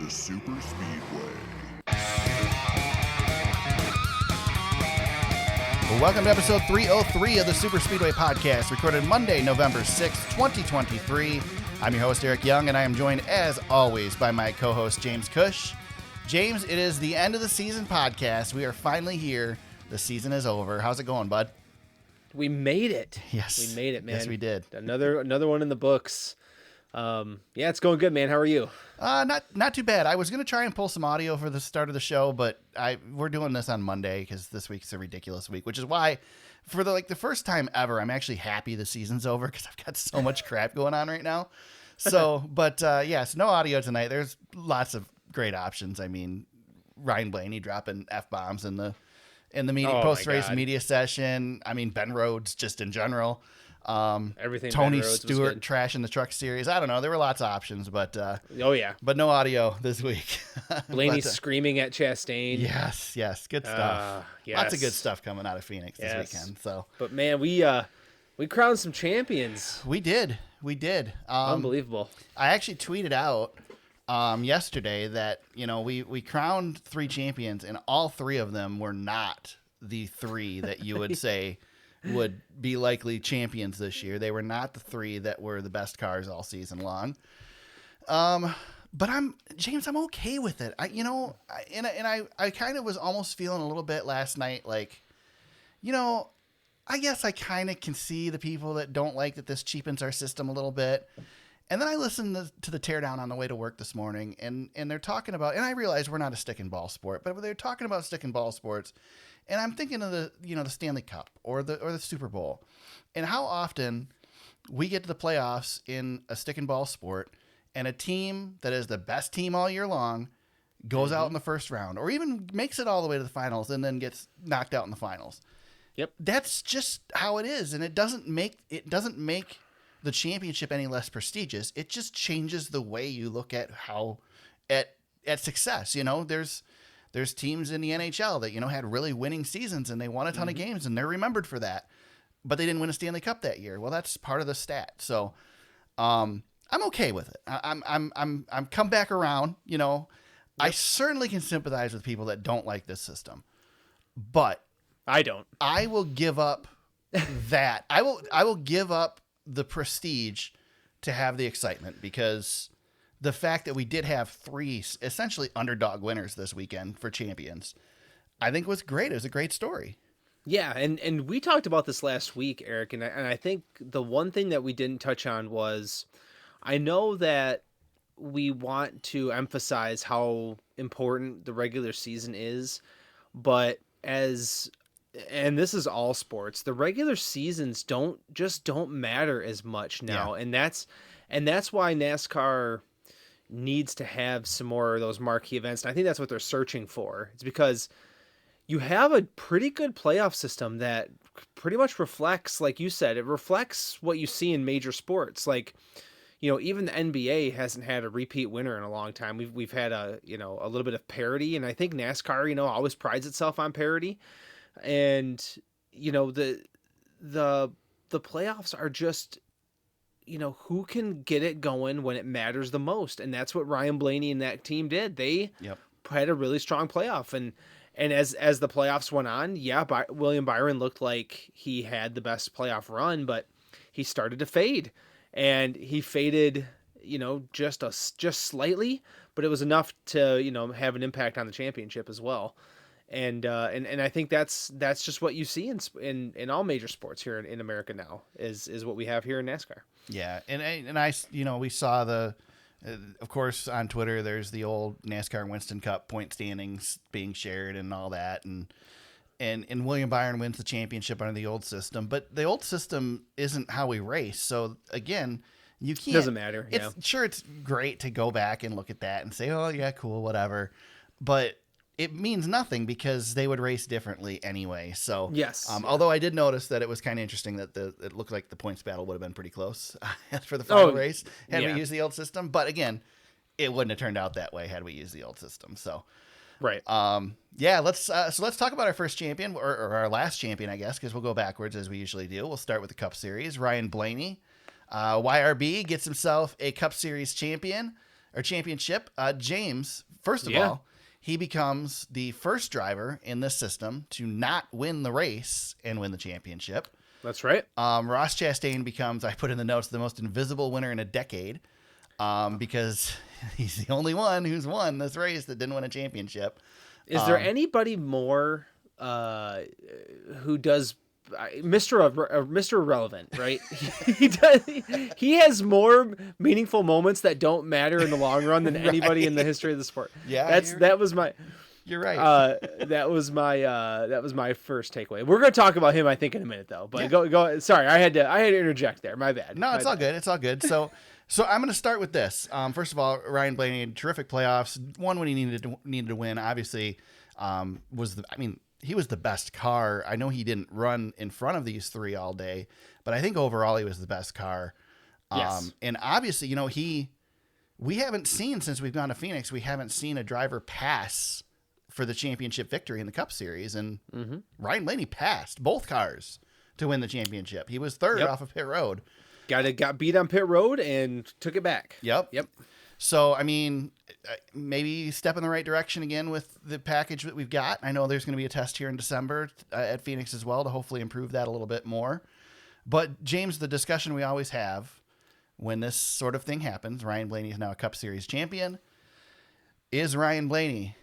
the Super Speedway. Well, welcome to episode 303 of the Super Speedway podcast, recorded Monday, November 6th, 2023. I'm your host, Eric Young, and I am joined, as always, by my co-host, James Cush. James, it is the end of the season podcast. We are finally here. The season is over. How's it going, bud? We made it. Yes. We made it, man. Yes, we did. Another one in the books. Yeah, it's going good, man. How are you? Not too bad. I was going to try and pull some audio for the start of the show, but we're doing this on Monday because this week's a ridiculous week, which is why for the first time ever, I'm actually happy the season's over because I've got so much crap going on right now. So, but yes, no audio tonight. There's lots of great options. I mean, Ryan Blaney dropping F-bombs in the media, post-race media session. I mean, Ben Rhodes just in general. Everything. Tony Stewart trashing the truck series. I don't know. There were lots of options, but but no audio this week. Blaney screaming at Chastain. Yes, good stuff. Yes. Lots of good stuff coming out of Phoenix this weekend. So, but man, we crowned some champions. We did. Unbelievable. I actually tweeted out yesterday that we crowned 3 champions, and all 3 of them were not the 3 that you would say would be likely champions this year. They were not the 3 that were the best cars all season long. But I'm okay with it. I kind of was almost feeling a little bit last night, like, I guess I kind of can see the people that don't like that this cheapens our system a little bit. And then I listened to the teardown on the way to work this morning, and they're talking about, and I realize we're not a stick and ball sport, but they're talking about stick and ball sports, and I'm thinking of the Stanley Cup or the Super Bowl, and how often we get to the playoffs in a stick and ball sport, and a team that is the best team all year long goes out in the first round, or even makes it all the way to the finals and then gets knocked out in the finals. Yep, that's just how it is, and it doesn't make the championship any less prestigious. It just changes the way you look at at success. There's teams in the NHL that had really winning seasons and they won a ton of games and they're remembered for that, but they didn't win a Stanley Cup that year. Well, that's part of the stat. So I'm okay with it. I'm come back around. Yep. I certainly can sympathize with people that don't like this system, but I don't. I will give up that. I will give up the prestige to have the excitement, because the fact that we did have 3 essentially underdog winners this weekend for champions, I think was great. It was a great story. Yeah. And we talked about this last week, Eric, and I think the one thing that we didn't touch on was, I know that we want to emphasize how important the regular season is, but and this is all sports, the regular seasons don't matter as much now. Yeah. And that's why NASCAR needs to have some more of those marquee events. And I think that's what they're searching for. It's because you have a pretty good playoff system that pretty much reflects, like you said, it reflects what you see in major sports. Like, even the NBA hasn't had a repeat winner in a long time. We've had a little bit of parity, and I think NASCAR, always prides itself on parity. And the playoffs are just, who can get it going when it matters the most, and that's what Ryan Blaney and that team did. They had a really strong playoff, and as the playoffs went on, William Byron looked like he had the best playoff run, but he started to fade, and he faded, just slightly, but it was enough to have an impact on the championship as well. And I think that's just what you see in all major sports here in America now is what we have here in NASCAR. Yeah. And we saw of course on Twitter, there's the old NASCAR Winston Cup point standings being shared and all that. And William Byron wins the championship under the old system, but the old system isn't how we race. So again, you can't, doesn't matter. Sure. It's great to go back and look at that and say, oh yeah, cool, whatever. But it means nothing because they would race differently anyway. So yes. Although I did notice that it was kind of interesting that it looked like the points battle would have been pretty close for the final race had we used the old system. But again, it wouldn't have turned out that way had we used the old system. So right. Let's talk about our first champion or our last champion, I guess, because we'll go backwards as we usually do. We'll start with the Cup Series. Ryan Blaney, YRB, gets himself a Cup Series champion. or championship. James, first of all, he becomes the first driver in this system to not win the race and win the championship. That's right. Ross Chastain becomes, I put in the notes, the most invisible winner in a decade, because he's the only one who's won this race that didn't win a championship. Is there anybody more who does Mr. Irrelevant, right? He has more meaningful moments that don't matter in the long run than anybody in the history of the sport. Yeah, you're right. That was my first takeaway. We're going to talk about him, I think, in a minute, though. But go. Sorry, I had to interject there. My bad. No, it's all good. It's all good. So I'm going to start with this. First of all, Ryan Blaney had terrific playoffs. Won when he needed to win. Obviously, he was the best car. I know he didn't run in front of these three all day, but I think overall he was the best car. Yes. And obviously, we haven't seen, since we've gone to Phoenix, we haven't seen a driver pass for the championship victory in the Cup Series. And Ryan Blaney passed both cars to win the championship. He was third off of pit road. Got beat on pit road and took it back. Yep. So, maybe step in the right direction again with the package that we've got. I know there's going to be a test here in December at Phoenix as well to hopefully improve that a little bit more. But, James, the discussion we always have when this sort of thing happens, Ryan Blaney is now a Cup Series champion. Is Ryan Blaney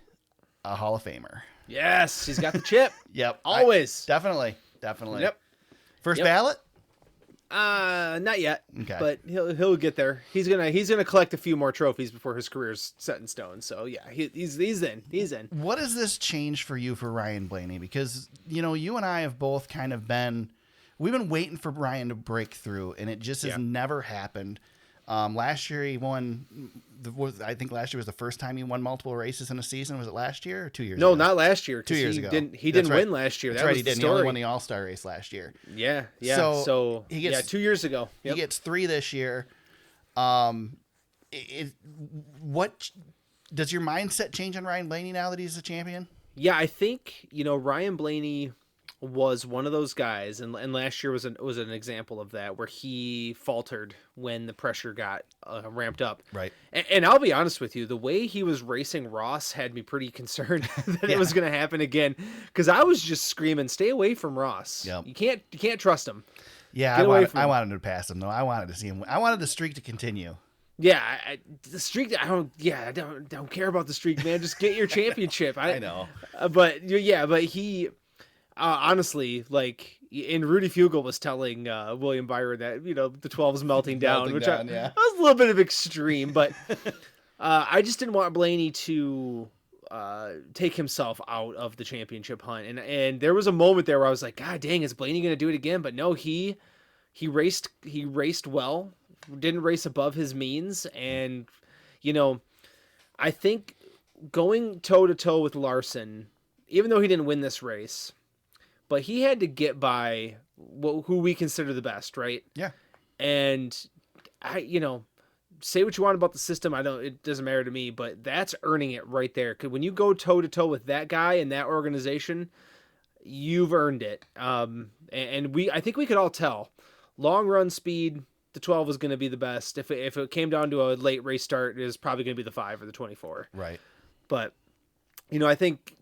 a Hall of Famer? Yes, he's got the chip. Yep. Always. Definitely. Yep. First ballot? Not yet. Okay. But he'll get there. He's gonna collect a few more trophies before his career's set in stone. So yeah, he's in. He's in. What does this change for you for Ryan Blaney? Because you and I have both kind of we've been waiting for Ryan to break through, and it just has never happened. Last year he won. I think last year was the first time he won multiple races in a season. Was it last year or 2 years ago? No, not last year. 2 years ago. He didn't win last year. That's that right. Was He didn't. Story. He only won the All-Star race last year. Yeah. So he gets 2 years ago. He gets 3 this year. What does your mindset change on Ryan Blaney now that he's a champion? Yeah, I think Ryan Blaney was one of those guys, and last year was an example of that, where he faltered when the pressure got ramped up. Right. And I'll be honest with you, the way he was racing Ross had me pretty concerned that it was going to happen again, because I was just screaming, "Stay away from Ross! Yep. You can't trust him." Yeah, I wanted him to pass him though. I wanted to see him. I wanted the streak to continue. Yeah, the streak. I don't care about the streak, man. Just get your championship. I know. But he. Honestly, like, and Rudy Fugle was telling William Byron that the 12 is melting down, which was a little bit of extreme, but I just didn't want Blaney to take himself out of the championship hunt, and there was a moment there where I was like, God dang, is Blaney going to do it again? But no, he raced well, didn't race above his means, and I think going toe to toe with Larson, even though he didn't win this race. But he had to get by who we consider the best, right? Yeah. And say what you want about the system. It doesn't matter to me, but that's earning it right there. 'Cause when you go toe to toe with that guy and that organization, you've earned it. And I think we could all tell, long run speed, the 12 was going to be the best. If it came down to a late race start, it was probably going to be the 5 or the 24. Right. But I think,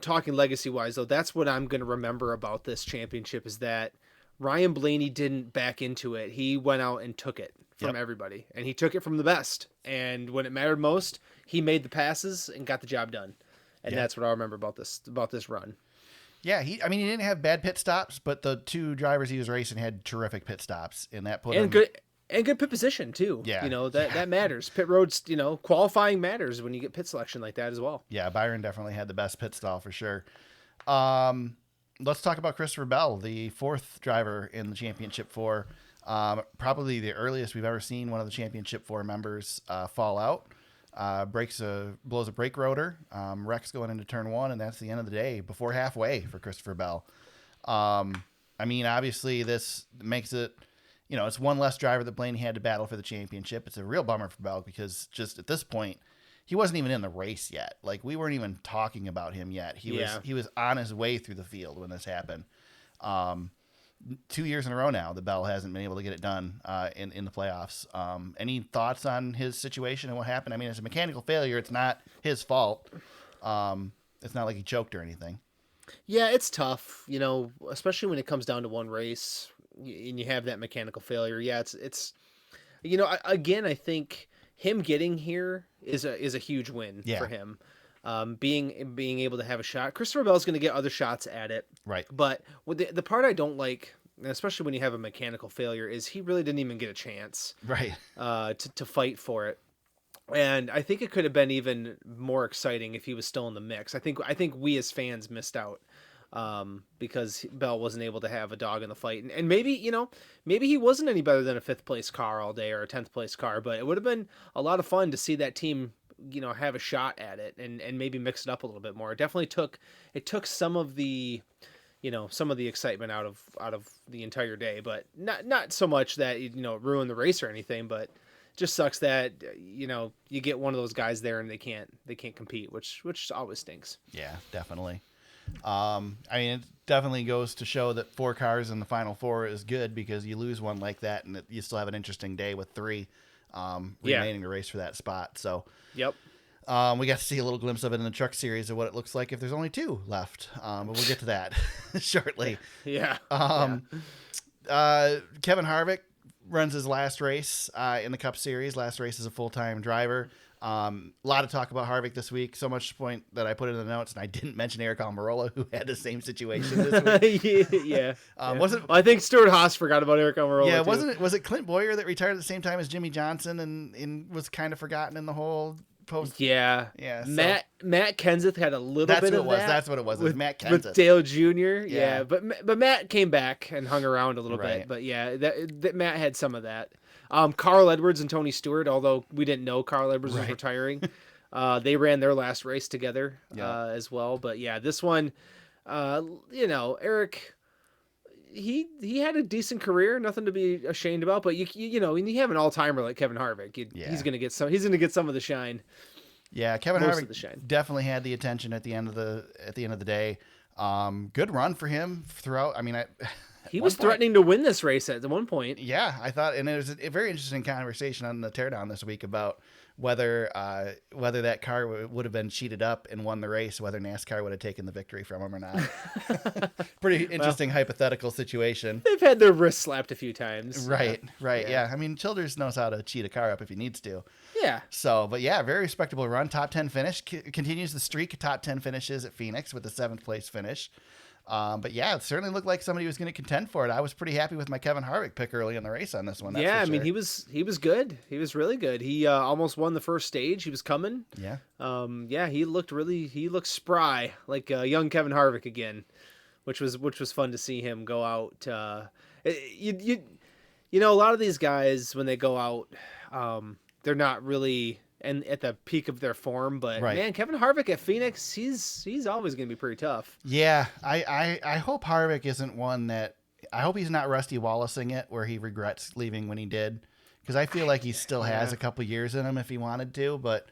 talking legacy-wise, though, that's what I'm going to remember about this championship, is that Ryan Blaney didn't back into it. He went out and took it from everybody, and he took it from the best. And when it mattered most, he made the passes and got the job done. And that's what I remember about this run. Yeah, he didn't have bad pit stops, but the 2 drivers he was racing had terrific pit stops, and that put him... good pit position too. Yeah. That matters. Pit roads, qualifying matters when you get pit selection like that as well. Yeah, Byron definitely had the best pit stall for sure. Let's talk about Christopher Bell, the 4th driver in the Championship 4. Probably the earliest we've ever seen one of the Championship 4 members fall out. Blows a brake rotor, wrecks going into turn 1, and that's the end of the day before halfway for Christopher Bell. Obviously this makes it, it's one less driver that Blaney had to battle for the championship. It's a real bummer for Bell because just at this point, he wasn't even in the race yet. Like, we weren't even talking about him yet. He was on his way through the field when this happened. 2 years in a row now, the Bell hasn't been able to get it done in the playoffs. Any thoughts on his situation and what happened? I mean, it's a mechanical failure. It's not his fault. It's not like he choked or anything. Yeah, it's tough, especially when it comes down to one race and you have that mechanical failure. Yeah, it's again, I think him getting here is a huge win for him. Being able to have a shot. Christopher Bell's going to get other shots at it. Right. But with the part I don't like, especially when you have a mechanical failure, is he really didn't even get a chance. Right. To fight for it. And I think it could have been even more exciting if he was still in the mix. I think we as fans missed out because Bell wasn't able to have a dog in the fight. And maybe, maybe he wasn't any better than a 5th place car all day or a 10th place car, but it would have been a lot of fun to see that team, have a shot at it and maybe mix it up a little bit more. It definitely took some of the, some of the excitement out of the entire day, but not so much that, it ruined the race or anything, but just sucks that you get one of those guys there and they can't compete, which always stinks. Yeah, definitely. I mean, it definitely goes to show that 4 cars in the final 4 is good, because you lose one like that and you still have an interesting day with 3 remaining to race for that spot. So yep. We got to see a little glimpse of it in the truck series of what it looks like if there's only 2 left. But we'll get to that shortly. Yeah. Kevin Harvick runs his last race in the Cup Series. Last race as a full-time driver. A lot of talk about Harvick this week, so much to the point that I put it in the notes, and I didn't mention Eric Almirola, who had the same situation this week. Yeah. Wasn't I think Stuart Haas forgot about Eric Almirola. Yeah, too. Was it Clint Boyer that retired at the same time as Jimmy Johnson and was kind of forgotten in the whole post? Yeah. So. Matt Kenseth had a little bit of that. That's what it was. It was Matt Kenseth. With Dale Jr. Yeah. But Matt came back and hung around a little bit. But yeah, that Matt had some of that. Carl Edwards and Tony Stewart, although we didn't know Carl Edwards was retiring, they ran their last race together as well. But yeah, this one, Eric, he had a decent career, nothing to be ashamed about. But when you have an all timer like Kevin Harvick, he's gonna get some of the shine. Yeah, Kevin Harvick definitely had the attention at the end of the day. Good run for him throughout. I mean, he was threatening to win this race at one point. Yeah, I thought, and it was a very interesting conversation on the teardown this week about whether that car would have been cheated up and won the race, whether NASCAR would have taken the victory from him or not. Pretty interesting hypothetical situation. They've had their wrists slapped a few times. Right. Yeah. I mean, Childers knows how to cheat a car up if he needs to. Yeah. So, but yeah, very respectable run. Top 10 finish. Continues the streak of top 10 finishes at Phoenix with the 7th place finish. But yeah, it certainly looked like somebody was going to contend for it. I was pretty happy with my Kevin Harvick pick early in the race on this one. I mean, he was good. He was really good. He almost won the first stage. He was coming. Yeah. He looked spry, like young Kevin Harvick again, which was fun to see him go out. A lot of these guys when they go out, they're not really and at the peak of their form, but man, Kevin Harvick at Phoenix, he's always going to be pretty tough. Yeah, I hope Harvick isn't one that, I hope he's not Rusty Wallacing it where he regrets leaving when he did, because I feel like he still has a couple years in him if he wanted to, but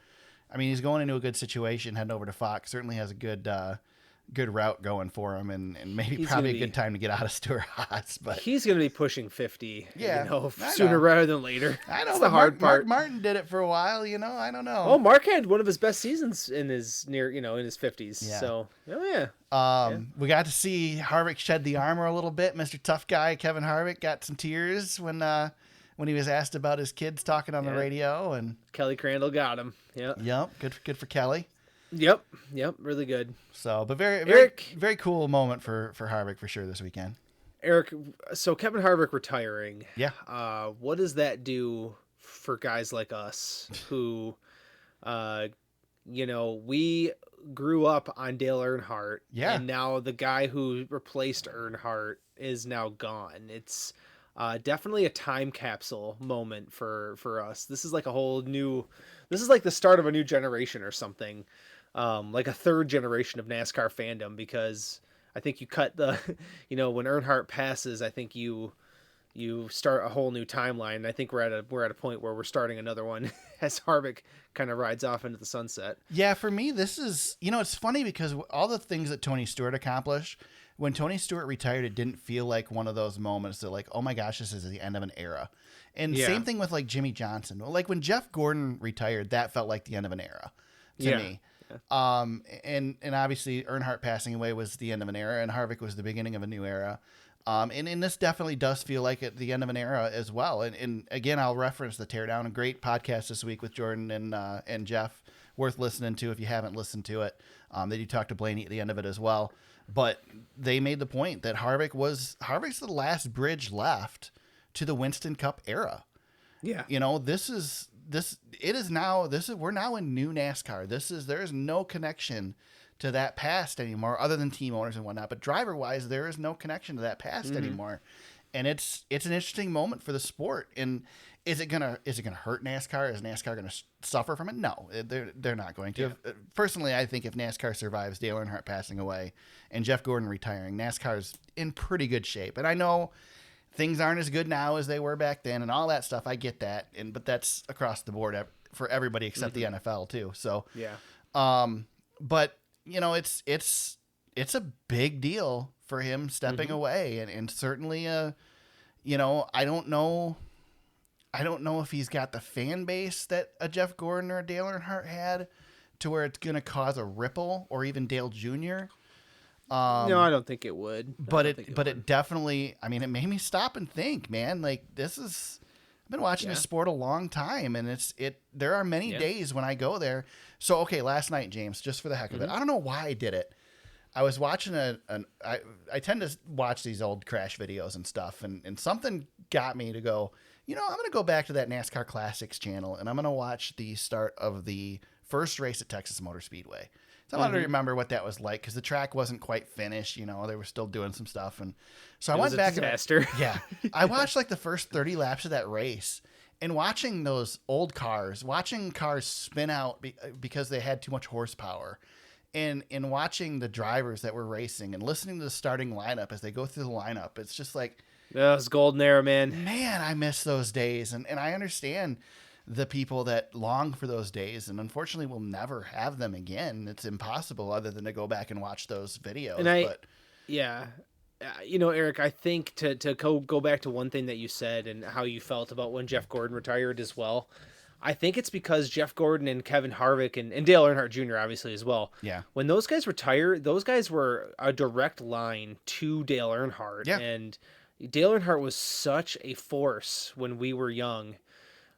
I mean, he's going into a good situation, heading over to Fox, certainly has a good route going for him, and maybe probably a good time to get out of Stuart Haas. But he's going to be pushing 50, sooner rather than later. I know. That's the hard part. Mark Martin did it for a while, I don't know. Oh, Mark had one of his best seasons in his in his 50s. Yeah. So, we got to see Harvick shed the armor a little bit. Mr. Tough Guy Kevin Harvick got some tears when he was asked about his kids talking on the radio, and Kelly Crandall got him. Yep. Good for Kelly. Yep, really good. So, but very cool moment for Harvick for sure this weekend. Eric, so Kevin Harvick retiring. Yeah. What does that do for guys like us who, we grew up on Dale Earnhardt. Yeah. And now the guy who replaced Earnhardt is now gone. It's definitely a time capsule moment for us. This is like this is like the start of a new generation or something. Like a third generation of NASCAR fandom, because I think you cut the, when Earnhardt passes, I think you start a whole new timeline. And I think we're at a point where we're starting another one as Harvick kind of rides off into the sunset. Yeah, for me, this is, it's funny because all the things that Tony Stewart accomplished, when Tony Stewart retired, it didn't feel like one of those moments that like, oh my gosh, this is the end of an era. And same thing with like Jimmy Johnson. Like when Jeff Gordon retired, that felt like the end of an era to me. Yeah. And obviously Earnhardt passing away was the end of an era, and Harvick was the beginning of a new era. And this definitely does feel like the end of an era as well. And again, I'll reference the Teardown, a great podcast this week with Jordan and Jeff, worth listening to if you haven't listened to it. They do talk to Blaney at the end of it as well. But they made the point that Harvick's the last bridge left to the Winston Cup era. Yeah. You know, we're now in new NASCAR. there is no connection to that past anymore, other than team owners and whatnot. But driver wise, there is no connection to that past anymore. And it's an interesting moment for the sport. And is it gonna hurt NASCAR? Is NASCAR gonna suffer from it? No, they're not going to. Yeah. Personally, I think if NASCAR survives Dale Earnhardt passing away and Jeff Gordon retiring, NASCAR's in pretty good shape. And I know things aren't as good now as they were back then, and all that stuff. I get that, but that's across the board for everybody except the NFL too. So but you know, it's a big deal for him stepping away, and certainly you know, I don't know if he's got the fan base that a Jeff Gordon or a Dale Earnhardt had, to where it's going to cause a ripple, or even Dale Jr. No, I don't think it would. But it definitely, I mean, it made me stop and think, man. Like, I've been watching this sport a long time, and there are many days when I go there. So, okay, last night, James, just for the heck of it, I don't know why I did it. I was watching I tend to watch these old crash videos and stuff, and something got me to go, you know, I'm going to go back to that NASCAR Classics channel, and I'm going to watch the start of the first race at Texas Motor Speedway. So I wanted to remember what that was like, because the track wasn't quite finished. You know, they were still doing some stuff. And so I went back. Disaster. I watched like the first 30 laps of that race, and watching those old cars, watching cars spin out because they had too much horsepower, and watching the drivers that were racing and listening to the starting lineup as they go through the lineup. It's just like, that was golden era, man. Man, I miss those days. And I understand the people that long for those days, and unfortunately we'll never have them again. It's impossible other than to go back and watch those videos. You know, Eric, I think to go back to one thing that you said and how you felt about when Jeff Gordon retired as well, I think it's because Jeff Gordon and Kevin Harvick and Dale Earnhardt Jr. obviously as well. Yeah. When those guys retired, those guys were a direct line to Dale Earnhardt. Yeah. And Dale Earnhardt was such a force when we were young.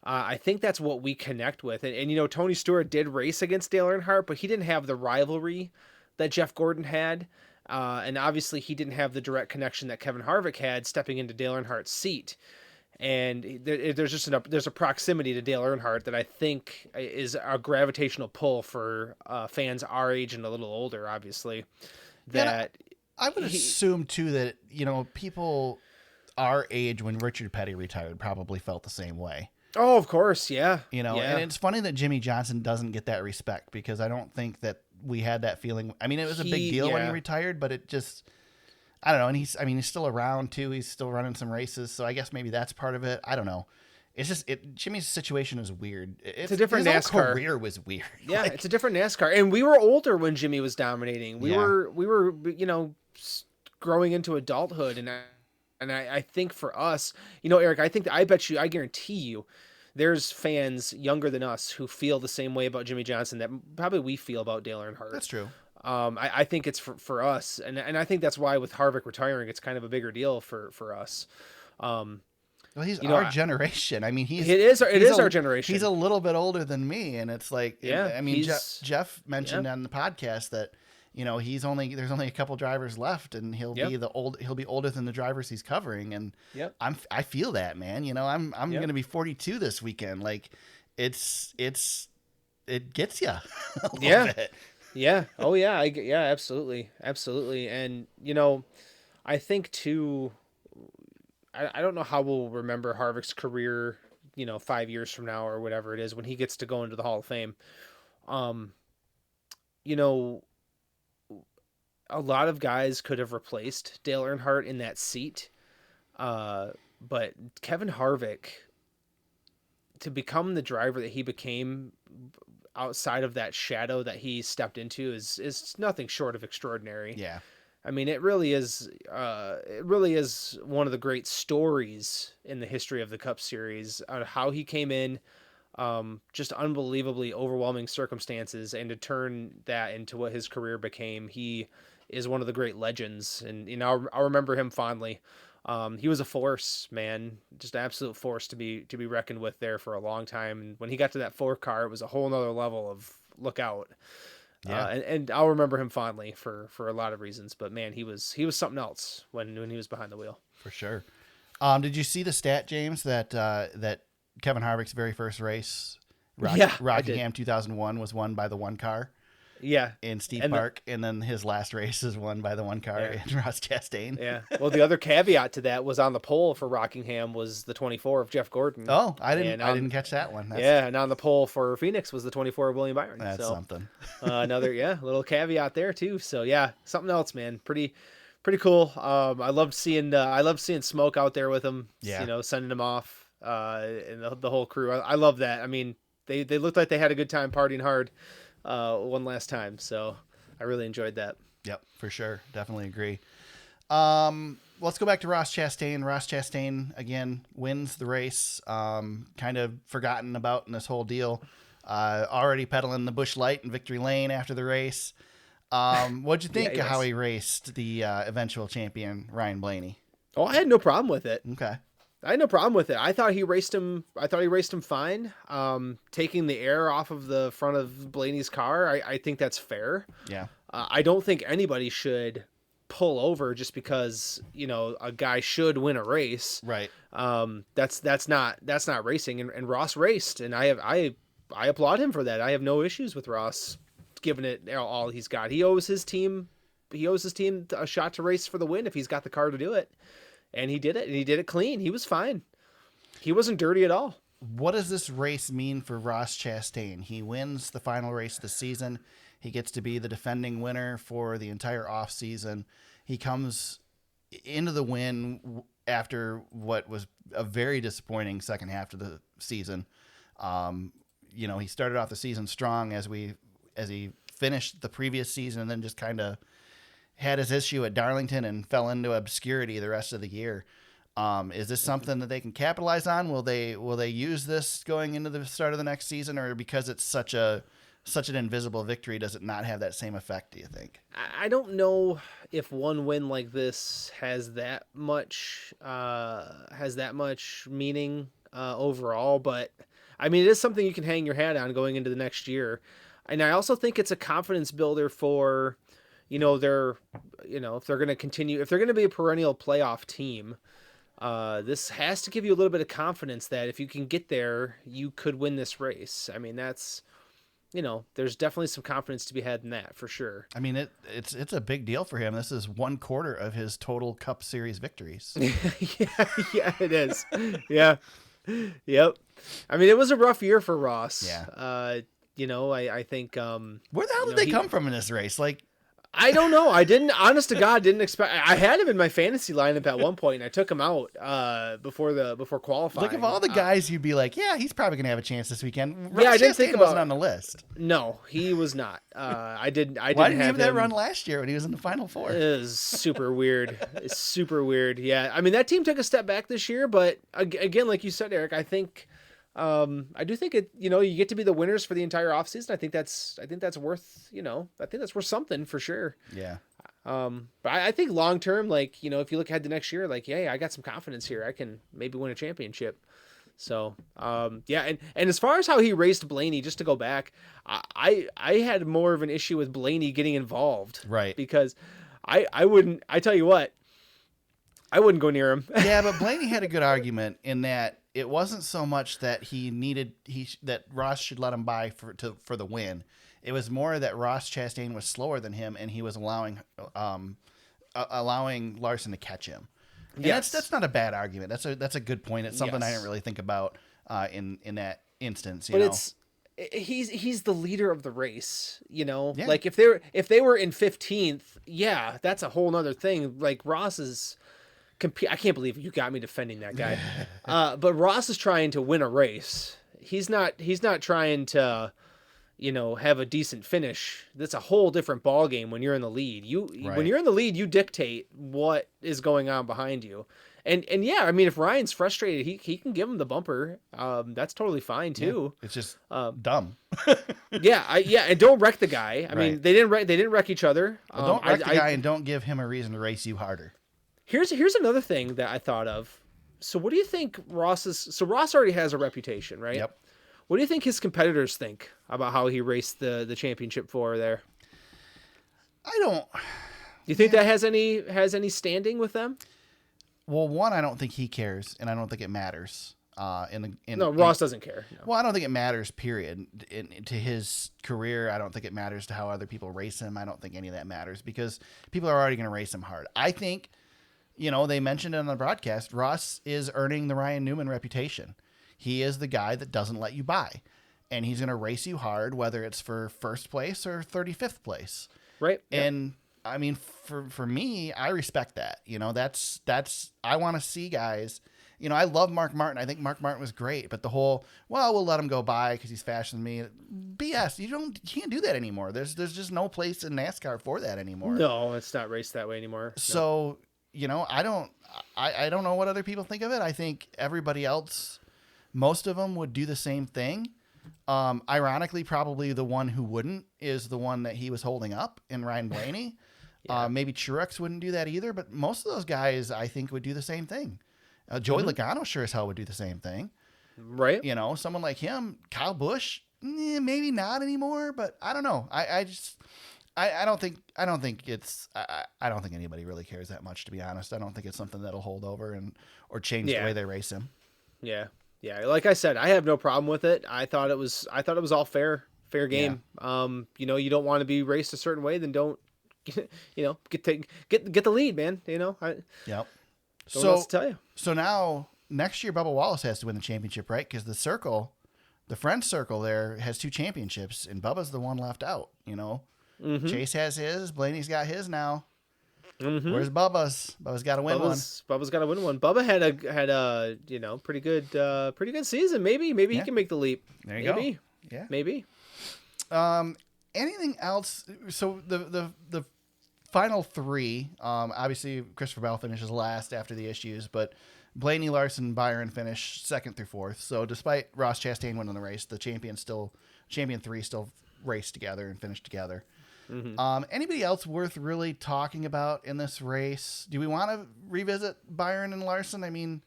I think that's what we connect with. And, you know, Tony Stewart did race against Dale Earnhardt, but he didn't have the rivalry that Jeff Gordon had. And obviously he didn't have the direct connection that Kevin Harvick had stepping into Dale Earnhardt's seat. And there's just there's a proximity to Dale Earnhardt that I think is a gravitational pull for fans our age and a little older, obviously. That I would assume too that, you know, people our age when Richard Petty retired probably felt the same way. Oh, of course, yeah. You know, and it's funny that Jimmy Johnson doesn't get that respect, because I don't think that we had that feeling. I mean, it was a big deal when he retired, but it just, I don't know. And he's still around too. He's still running some races, so I guess maybe that's part of it. I don't know. It's just Jimmy's situation is weird. It's a different NASCAR. His whole career was weird. Yeah, it's a different NASCAR, and we were older when Jimmy was dominating. We were, you know, growing into adulthood, and I think for us, you know, Eric, I guarantee you, there's fans younger than us who feel the same way about Jimmy Johnson that probably we feel about Dale Earnhardt. That's true. I think it's for us, and I think that's why with Harvick retiring, it's kind of a bigger deal for us. Well, he's our generation. I mean, it is our generation. He's a little bit older than me, and it's like, I mean, Jeff mentioned on the podcast that, you know, there's only a couple drivers left, and he'll be older than the drivers he's covering, and I feel that, man. You know, I'm going to be 42 this weekend. Like, it gets you a little bit. Yeah. Oh yeah. Absolutely. And you know, I think too, I don't know how we'll remember Harvick's career, you know, 5 years from now or whatever it is when he gets to go into the Hall of Fame. You know, a lot of guys could have replaced Dale Earnhardt in that seat. But Kevin Harvick, to become the driver that he became outside of that shadow that he stepped into is nothing short of extraordinary. Yeah. I mean, it really is one of the great stories in the history of the Cup Series on how he came in, just unbelievably overwhelming circumstances, and to turn that into what his career became. He is one of the great legends, and I'll remember him fondly. He was a force, man, just an absolute force to be reckoned with there for a long time. And when he got to that 4 car, it was a whole nother level of look out. Yeah. And I'll remember him fondly for a lot of reasons. But man, he was something else when he was behind the wheel. For sure. Did you see the stat, James, that Kevin Harvick's very first race, Rockingham 2001, was won by the 1 car? Yeah. In Steve Park, and then his last race is won by the 1 car in Ross Chastain. Yeah. Well, the other caveat to that was on the pole for Rockingham was the 24 of Jeff Gordon. Oh, I didn't catch that one. And on the pole for Phoenix was the 24 of William Byron. That's something. Another little caveat there too. So yeah, something else, man. Pretty cool. I loved seeing Smoke out there with him. Yeah. Sending him off. And the whole crew. I love that. I mean, they looked like they had a good time partying hard. One last time, so I really enjoyed that. Yep, for sure. Definitely agree. Let's go back to Ross Chastain. Ross Chastain, again, wins the race. Kind of forgotten about in this whole deal. Already pedaling the Busch Light in victory lane after the race. What'd you think of how he raced the eventual champion, Ryan Blaney? Oh, I had no problem with it. Okay. I had no problem with it. I thought he raced him fine. Taking the air off of the front of Blaney's car, I think that's fair. Yeah. I don't think anybody should pull over just because, a guy should win a race. Right. That's not racing. And Ross raced, and I applaud him for that. I have no issues with Ross giving it all he's got. He owes his team a shot to race for the win if he's got the car to do it. And he did it, and he did it clean. He was fine. He wasn't dirty at all. What does this race mean for Ross Chastain? He wins the final race of the season. He gets to be the defending winner for the entire off season. He comes into the win after what was a very disappointing second half of the season. He started off the season strong as he finished the previous season, and then just kind of had his issue at Darlington and fell into obscurity the rest of the year. Is this something that they can capitalize on? Will they use this going into the start of the next season, or because it's such an invisible victory, does it not have that same effect, do you think? I don't know if one win like this has that much meaning overall, but I mean, it is something you can hang your hat on going into the next year. And I also think it's a confidence builder for, if they're going to continue, if they're going to be a perennial playoff team, this has to give you a little bit of confidence that if you can get there, you could win this race. I mean, that's, there's definitely some confidence to be had in that for sure. I mean, it's a big deal for him. This is 1/4 of his total Cup Series victories. yeah, it is. Yeah. Yep. I mean, it was a rough year for Ross. Yeah. I think, where the hell did they come from in this race? Like, I don't know. Honest to God, didn't expect. I had him in my fantasy lineup at one point, and I took him out before qualifying. Look at all the guys you'd be like, yeah, he's probably gonna have a chance this weekend. Yeah, I didn't think about. Wasn't on the list. No, he was not. I didn't. Why didn't he have that run last year when he was in the Final Four? It was super weird. It's super weird. Yeah, I mean that team took a step back this year, but again, like you said, Eric, I think. I do think it, you get to be the winners for the entire offseason. I think that's worth, worth something for sure. Yeah. But I think long term, like, if you look ahead to next year, like, yeah, I got some confidence here. I can maybe win a championship. So, yeah. And as far as how he raced Blaney, just to go back, I had more of an issue with Blaney getting involved. Right. Because I tell you what, I wouldn't go near him. Yeah, but Blaney had a good argument in that it wasn't so much that that Ross should let him by for the win. It was more that Ross Chastain was slower than him, and he was allowing Larson to catch him. And yes, that's not a bad argument. That's a good point. It's something I didn't really think about in that instance. But he's the leader of the race. Yeah. Like if they were in 15th, yeah, that's a whole nother thing. Like Ross is. I can't believe you got me defending that guy. But Ross is trying to win a race. He's not trying to, have a decent finish. That's a whole different ball game when you're in the lead. When Right. you're in the lead, you dictate what is going on behind you. And yeah, I mean, if Ryan's frustrated, he can give him the bumper. That's totally fine too. It's just dumb. Yeah, and don't wreck the guy. I mean, Right. they didn't wreck each other. Well, don't wreck the guy and don't give him a reason to race you harder. Here's another thing that I thought of. So what do you think Ross already has a reputation, right? Yep. What do you think his competitors think about how he raced the championship for there? I don't. Do you think that has any standing with them? Well, one, I don't think he cares, and I don't think it matters. Ross doesn't care. No. Well, I don't think it matters. Period. To his career, I don't think it matters to how other people race him. I don't think any of that matters because people are already going to race him hard. I think, they mentioned it on the broadcast. Ross is earning the Ryan Newman reputation. He is the guy that doesn't let you by, and he's going to race you hard, whether it's for first place or 35th place. Right. And I mean, for me, I respect that. That's I want to see guys. I love Mark Martin. I think Mark Martin was great, but the whole, we'll let him go by because he's faster than me. BS. You can't do that anymore. There's just no place in NASCAR for that anymore. No, it's not raced that way anymore. So, I don't know what other people think of it. I think everybody else, most of them would do the same thing. Ironically, probably the one who wouldn't is the one that he was holding up in Ryan Blaney. Yeah. Maybe Truex wouldn't do that either, but most of those guys I think would do the same thing. Joey Logano sure as hell would do the same thing. Right. Someone like him, Kyle Busch, maybe not anymore, but I don't know. I don't think anybody really cares that much, to be honest. I don't think it's something that'll hold over or change the way they race him. Yeah. Yeah. Like I said, I have no problem with it. I thought it was all fair game. Yeah. You don't want to be raced a certain way, then don't, get the lead, man. Yep. Don't know what to tell you. So now next year, Bubba Wallace has to win the championship, right? Because the Friends Circle there has 2 championships, and Bubba's the one left out. Mm-hmm. Chase has his, Blaney's got his now. Mm-hmm. Where's Bubba's? Bubba's got to win one. Bubba's got to win one. Bubba had a pretty good season. Maybe he can make the leap. There you go. Yeah. Maybe. Anything else? So the final 3, obviously Christopher Bell finishes last after the issues, but Blaney, Larson, Byron finish 2nd through 4th. So despite Ross Chastain winning the race, the champion 3 still raced together and finished together. Mm-hmm. Anybody else worth really talking about in this race? Do we want to revisit Byron and Larson? I mean,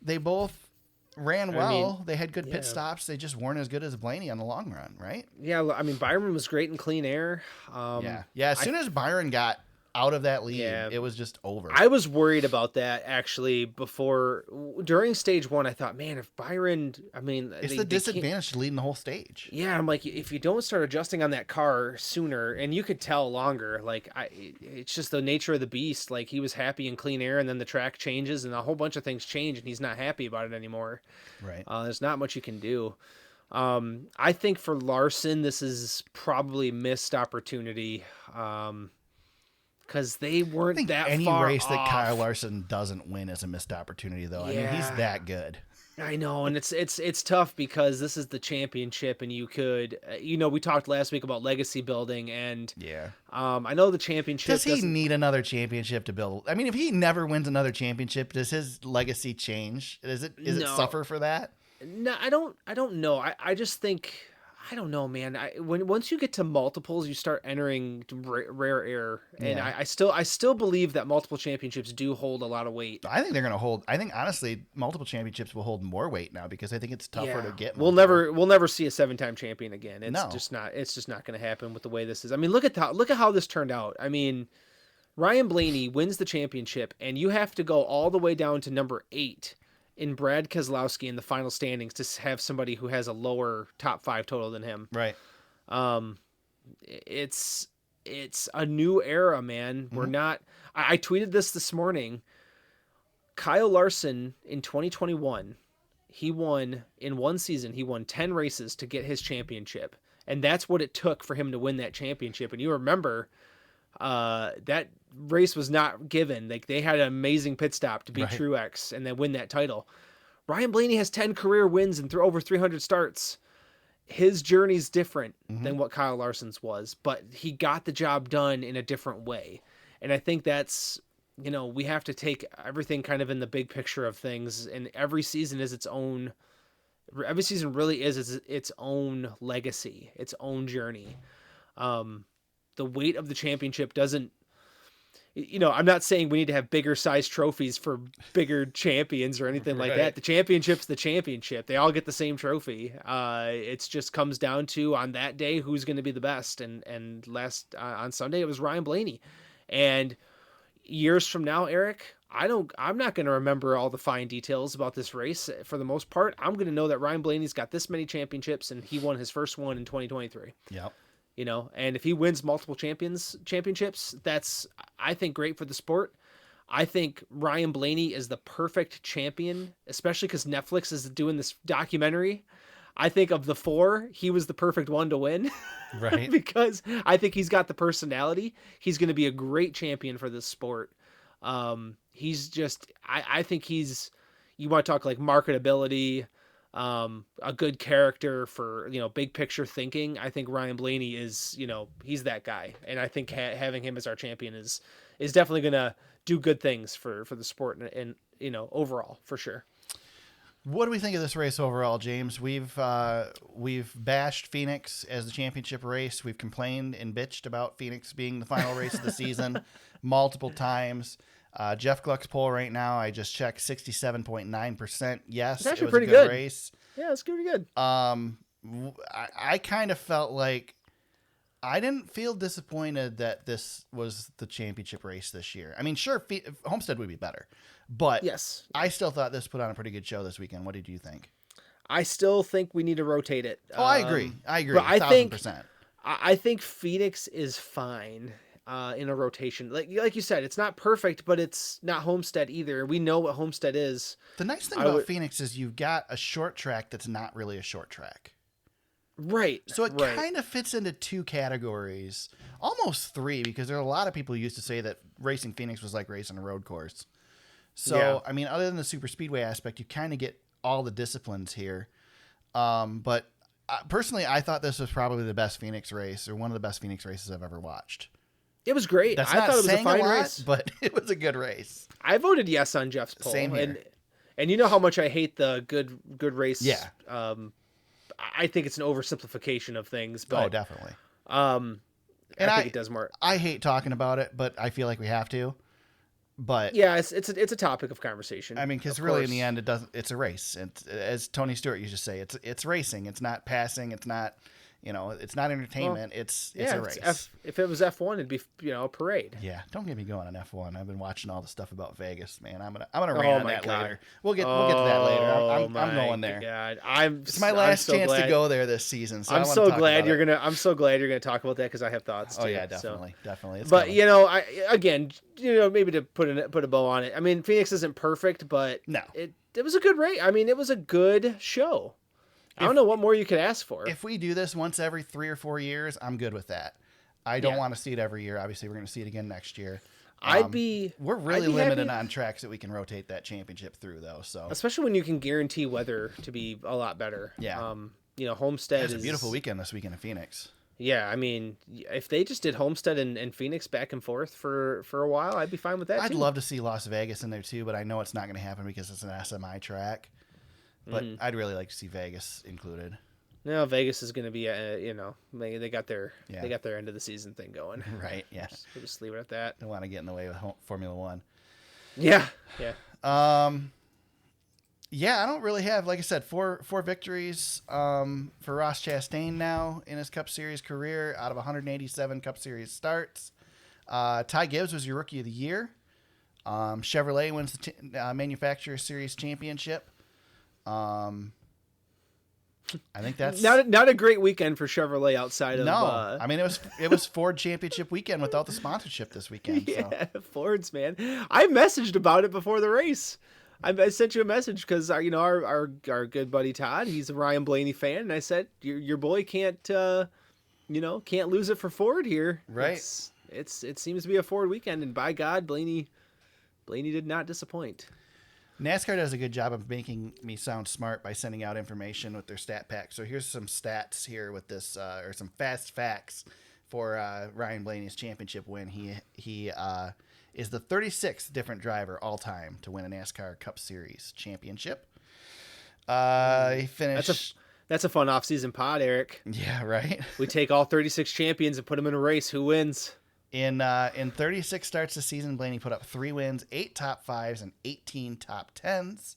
they both ran well. They had good pit stops. They just weren't as good as Blaney on the long run, right? Yeah, I mean, Byron was great in clean air. Yeah. As soon as Byron got out of that lead, it was just over. I was worried about that actually during stage 1. I thought, man, if Byron, it's the disadvantage to leading the whole stage. Yeah, I'm like, if you don't start adjusting on that car sooner, and you could tell longer, it's just the nature of the beast. Like, he was happy in clean air, and then the track changes, and a whole bunch of things change, and he's not happy about it anymore. Right. There's not much you can do. I think for Larson, this is probably missed opportunity. Because they weren't that far off. Any race that Kyle Larson doesn't win is a missed opportunity, though. I mean, he's that good. I know, and it's tough because this is the championship, and you could, we talked last week about legacy building, and I know the championship. Does he need another championship to build? I mean, if he never wins another championship, does his legacy change? Is it suffer for that? No, I don't know. I just think. I don't know, man. Once you get to multiples, you start entering rare air, and I still believe that multiple championships do hold a lot of weight. I think they're going to hold. I think honestly, multiple championships will hold more weight now because I think it's tougher to get. We'll never see a 7-time champion again. It's just not going to happen with the way this is. I mean, look at how this turned out. I mean, Ryan Blaney wins the championship, and you have to go all the way down to number 8. In Brad Keselowski in the final standings to have somebody who has a lower top 5 total than him. Right. It's a new era, man. Mm-hmm. We're not, I tweeted this morning. Kyle Larson in 2021, he won in one season. He won 10 races to get his championship. And that's what it took for him to win that championship. And you remember, that race was not given. Like, they had an amazing pit stop to beat Truex and then win that title. Ryan Blaney has 10 career wins and over 300 starts. his journey's different than what Kyle Larson's was, but he got the job done in a different way. And I think that's, we have to take everything kind of in the big picture of things, and every season really is its own legacy, its own journey. The weight of the championship doesn't, I'm not saying we need to have bigger size trophies for bigger champions or anything like that. The championship's the championship. They all get the same trophy. It just comes down to, on that day, who's going to be the best. And last on Sunday, it was Ryan Blaney. And years from now, Eric, I'm not going to remember all the fine details about this race for the most part. I'm going to know that Ryan Blaney's got this many championships and he won his first one in 2023. Yep. And if he wins multiple championships, that's, I think, great for the sport. I think Ryan Blaney is the perfect champion, especially because Netflix is doing this documentary. I think of the four, he was the perfect one to win. Right. Because I think he's got the personality. He's going to be a great champion for this sport. He's just, I think you want to talk like marketability, a good character for, big picture thinking. I think Ryan Blaney is, he's that guy. And I think having him as our champion is definitely going to do good things for the sport and overall, for sure. What do we think of this race overall, James? We've bashed Phoenix as the championship race. We've complained and bitched about Phoenix being the final race of the season multiple times. Jeff Gluck's poll right now, I just checked, 67.9%. Yes, it was pretty good race. Yeah, it's pretty good. I kind of felt like I didn't feel disappointed that this was the championship race this year. I mean, sure, Homestead would be better, but yes, I still thought this put on a pretty good show this weekend. What did you think? I still think we need to rotate it. Oh, I agree. But 1,000%. I think Phoenix is fine in a rotation. Like you said, it's not perfect, but it's not Homestead either. We know what Homestead is. The nice thing about Phoenix is you've got a short track that's not really a short track. Right. So it kind of fits into two categories, almost three, because there are a lot of people who used to say that racing Phoenix was like racing a road course. So, yeah. I mean, other than the super speedway aspect, you kind of get all the disciplines here. But personally, I thought this was probably the best Phoenix race, or one of the best Phoenix races I've ever watched. It was great. I thought it was a fine race, but it was a good race. I voted yes on Jeff's poll. Same here. And you know how much I hate the good race. Yeah. I think it's an oversimplification of things, but definitely. I think it does more. I hate talking about it, but I feel like we have to. But yeah, it's a topic of conversation. I mean, because really, in the end, it's a race. It's, as Tony Stewart used to say, it's racing. It's not passing. It's not. It's not entertainment. Well, it's a race. If it was F1, it'd be a parade. Yeah, don't get me going on F1. I've been watching all the stuff about Vegas, man. I'm gonna rant on that later. We'll get to that later. I'm going there. God. It's my last chance to go there this season. So I'm so glad you're gonna talk about that because I have thoughts too. Oh yeah, definitely. It's but coming. Maybe to put a bow on it. I mean, Phoenix isn't perfect, but no, it was a good race. I mean, it was a good show. I don't know what more you could ask for. If we do this once every 3 or 4 years, I'm good with that. I don't want to see it every year. Obviously, we're going to see it again next year. We're really limited on tracks that we can rotate that championship through, though. So especially when you can guarantee weather to be a lot better. Yeah. Homestead is a beautiful weekend this weekend in Phoenix. Yeah, I mean, if they just did Homestead and Phoenix back and forth for a while, I'd be fine with that. I'd love to see Las Vegas in there too, but I know it's not going to happen because it's an SMI track. But I'd really like to see Vegas included. No, Vegas is going to be, they got their end of the season thing going. Right. Yeah. We'll just leave it at that. Don't want to get in the way with Formula One. Yeah. Yeah. Yeah, I don't really have, like I said, four victories for Ross Chastain now in his Cup Series career out of 187 Cup Series starts. Ty Gibbs was your Rookie of the Year. Chevrolet wins the Manufacturer Series championship. I think that's not a great weekend for Chevrolet outside of I mean it was Ford championship weekend without the sponsorship this weekend. Yeah, so. Fords, man. I messaged about it before the race. I sent you a message because our good buddy Todd, he's a Ryan Blaney fan, and I said your boy can't lose it for Ford here. Right. It seems to be a Ford weekend, and by God, Blaney did not disappoint. NASCAR does a good job of making me sound smart by sending out information with their stat pack. So here's some stats here with this, or some fast facts for Ryan Blaney's championship win. He is the 36th different driver all time to win a NASCAR Cup Series championship. He finished. That's a fun off-season pod, Eric. Yeah, right. We take all 36 champions and put them in a race. Who wins? In 36 starts this season, Blaney put up 3 wins, 8 top 5s, and 18 top 10s.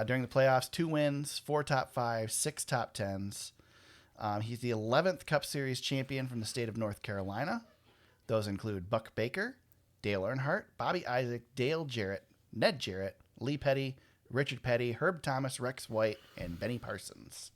During the playoffs, 2 wins, 4 top 5s, 6 top 10s. He's the 11th Cup Series champion from the state of North Carolina. Those include Buck Baker, Dale Earnhardt, Bobby Isaac, Dale Jarrett, Ned Jarrett, Lee Petty, Richard Petty, Herb Thomas, Rex White, and Benny Parsons.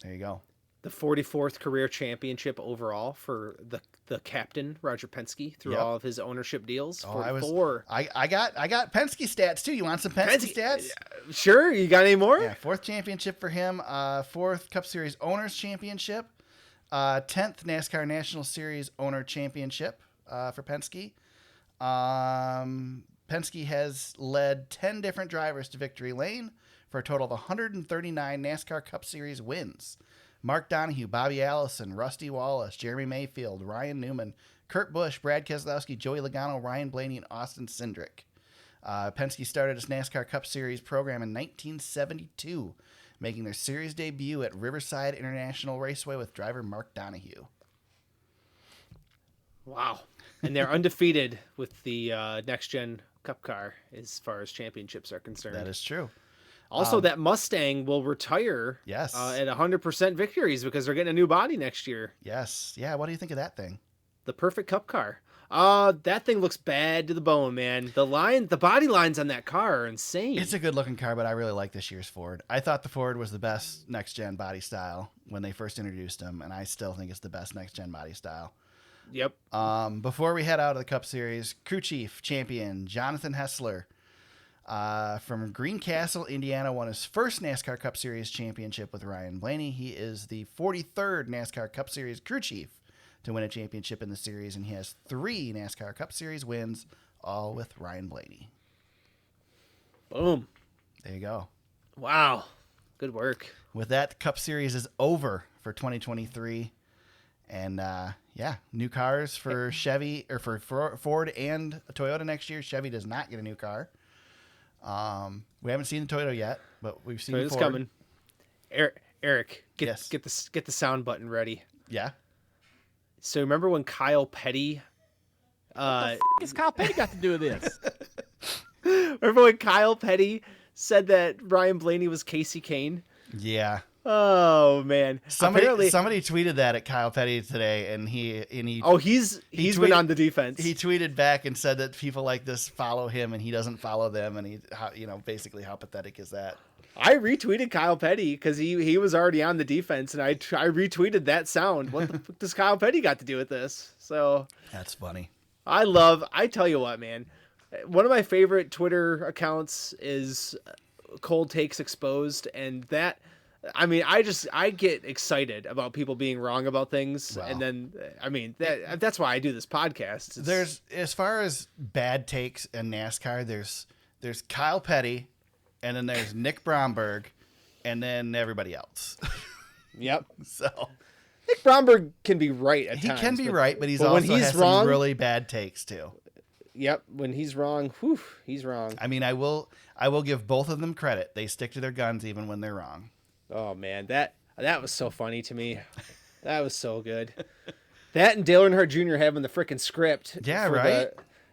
There you go. The 44th career championship overall for the captain, Roger Penske, through all of his ownership deals. I got Penske stats too. You want some Penske stats? Sure. You got any more? Yeah, 4th championship for him. 4th Cup Series Owners Championship. 10th NASCAR National Series Owner Championship for Penske. Penske has led 10 different drivers to victory lane for a total of 139 NASCAR Cup Series wins. Mark Donohue, Bobby Allison, Rusty Wallace, Jeremy Mayfield, Ryan Newman, Kurt Busch, Brad Keselowski, Joey Logano, Ryan Blaney, and Austin Cindric. Penske started its NASCAR Cup Series program in 1972, making their series debut at Riverside International Raceway with driver Mark Donohue. Wow. And they're undefeated with the next-gen Cup car as far as championships are concerned. That is true. Also, that Mustang will retire at 100% victories because they're getting a new body next year. Yes. Yeah, what do you think of that thing? The perfect Cup car. That thing looks bad to the bone, man. The body lines on that car are insane. It's a good-looking car, but I really like this year's Ford. I thought the Ford was the best next-gen body style when they first introduced them, and I still think it's the best next-gen body style. Yep. Before we head out of the Cup Series, crew chief champion Jonathan Hessler from Greencastle, Indiana, won his first NASCAR Cup Series championship with Ryan Blaney. He is the 43rd NASCAR Cup Series crew chief to win a championship in the series, and he has 3 NASCAR Cup Series wins, all with Ryan Blaney. Boom. There you go. Wow. Good work. With that, the Cup Series is over for 2023. And, new cars for Chevy, or for Ford and Toyota next year. Chevy does not get a new car. We haven't seen the Toyota yet, but we've seen Toyota's Ford. coming. Eric, get Yes. the sound button ready. Yeah. So remember when Kyle Petty... What has Kyle Petty got to do with this? Remember when Kyle Petty said that Ryan Blaney was Casey Kane? Yeah. Oh man! Somebody tweeted that at Kyle Petty today, and he he's been on the defense. He tweeted back and said that people like this follow him, and he doesn't follow them, and basically how pathetic is that? I retweeted Kyle Petty because he was already on the defense, and I retweeted that sound. What the fuck does Kyle Petty got to do with this? So That's funny. I tell you what, man. One of my favorite Twitter accounts is Cold Takes Exposed, and that. I mean, I get excited about people being wrong about things, Wow. and then that's why I do this podcast. There's, as far as bad takes in NASCAR, there's Kyle Petty, and then there's Nick Bromberg, and then everybody else. Yep. So Nick Bromberg can be right at he times. can be right, but when also he's has wrong, some really bad takes too. Yep, when he's wrong, he's wrong. I mean, I will give both of them credit. They stick to their guns even when they're wrong. Oh man, that was so funny to me. That was so good. That and Dale Earnhardt Jr. having the freaking script. Yeah, right.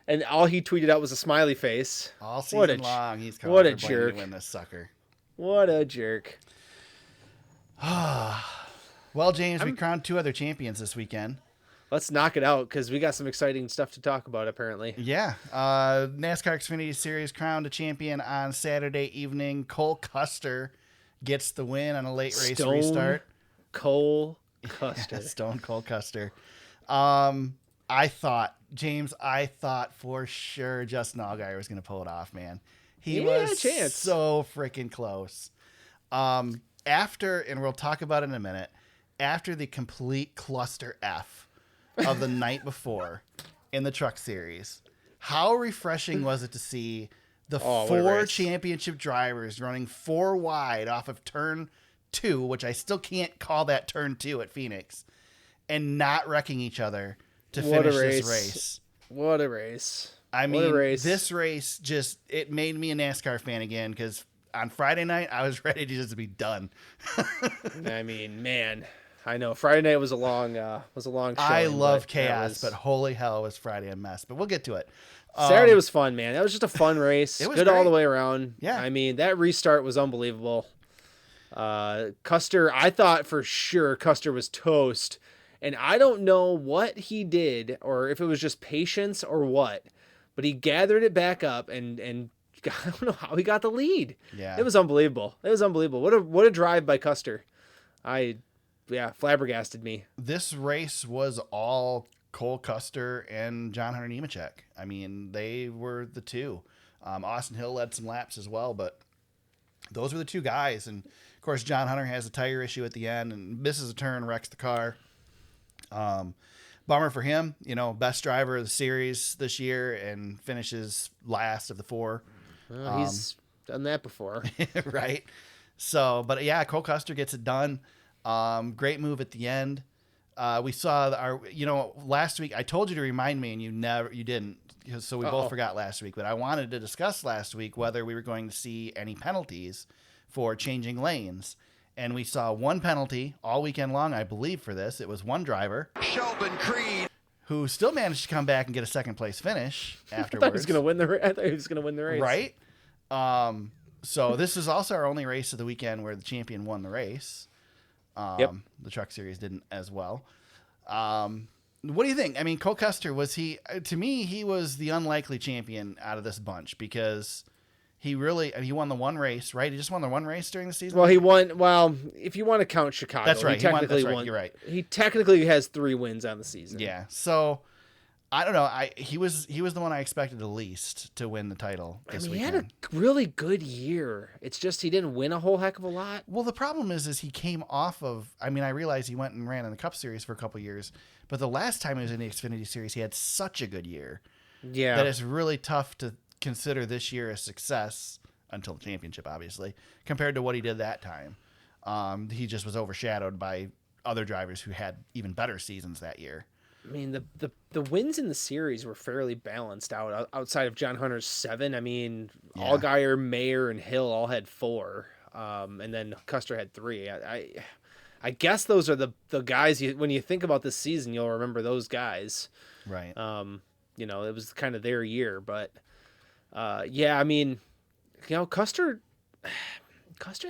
And all he tweeted out was a smiley face. All season long, he's calling what a for Blaney jerk. to win this sucker. What a jerk. Well, James, we crowned 2 other champions this weekend. Let's knock it out because we got some exciting stuff to talk about, apparently. Yeah. NASCAR Xfinity Series crowned a champion on Saturday evening. Cole Custer gets the win on a late race restart. Cole Custer. Stone Cold Custer. I thought for sure Justin Allgaier was going to pull it off, man. He was so freaking close. After, and we'll talk about it in a minute, after the complete cluster F of the night before in the Truck Series, how refreshing was it to see The what a 4 race. championship drivers running 4 wide off of turn 2, which I still can't call that turn 2 at Phoenix, and not wrecking each other to finish this race. What a race. I What a mean, race. this race it made me a NASCAR fan again, because on Friday night, I was ready to just be done. I mean, man, I know Friday night was a long showing. I love but chaos, but holy hell was Friday a mess. But we'll get to it. Saturday was fun, man. That was just a fun race. It was good all the great. way around. Yeah. I mean, that restart was unbelievable. Custer, I thought for sure Custer was toast. And I don't know what he did, or if it was just patience or what, but he gathered it back up and I don't know how he got the lead. Yeah. It was unbelievable. What a drive by Custer. Flabbergasted me. This race was all Cole Custer and John Hunter Nemechek. I mean, they were the two. Austin Hill led some laps as well, but those were the two guys. And of course, John Hunter has a tire issue at the end and misses a turn, wrecks the car. Bummer for him, best driver of the series this year and finishes last of the 4. Well, he's done that before. Right. So, but yeah, Cole Custer gets it done. Great move at the end. We saw last week I told you to remind me and you didn't. So we both forgot last week, but I wanted to discuss last week whether we were going to see any penalties for changing lanes. And we saw one penalty all weekend long, I believe, for this. It was one driver, Sheldon Creed, who still managed to come back and get a second place finish I thought afterwards. he was going to win the race. Right? So this is also our only race of the weekend where the champion won the race. Yep. The Truck Series didn't as well. What do you think? I mean, Cole Custer, to me, he was the unlikely champion out of this bunch because he won the one race, right? He just won the one race during the season? Well, he won. Well, if you want to count Chicago, That's right. He technically That's right. won. You're right. He technically has 3 wins on the season. Yeah. So I don't know. He was the one I expected the least to win the title this he weekend. had a really good year. It's just he didn't win a whole heck of a lot. Well, the problem is he came off of. I mean, I realize he went and ran in the Cup Series for a couple years, but the last time he was in the Xfinity Series, he had such a good year Yeah. that it's really tough to consider this year a success until the championship, obviously, compared to what he did that time. He just was overshadowed by other drivers who had even better seasons that year. I mean, the wins in the series were fairly balanced out outside of John Hunter's 7. I mean, Yeah. Allgaier, Mayer, and Hill all had 4, and then Custer had 3. I guess those are the guys when you think about this season, you'll remember those guys. Right. It was kind of their year, but I mean, Custer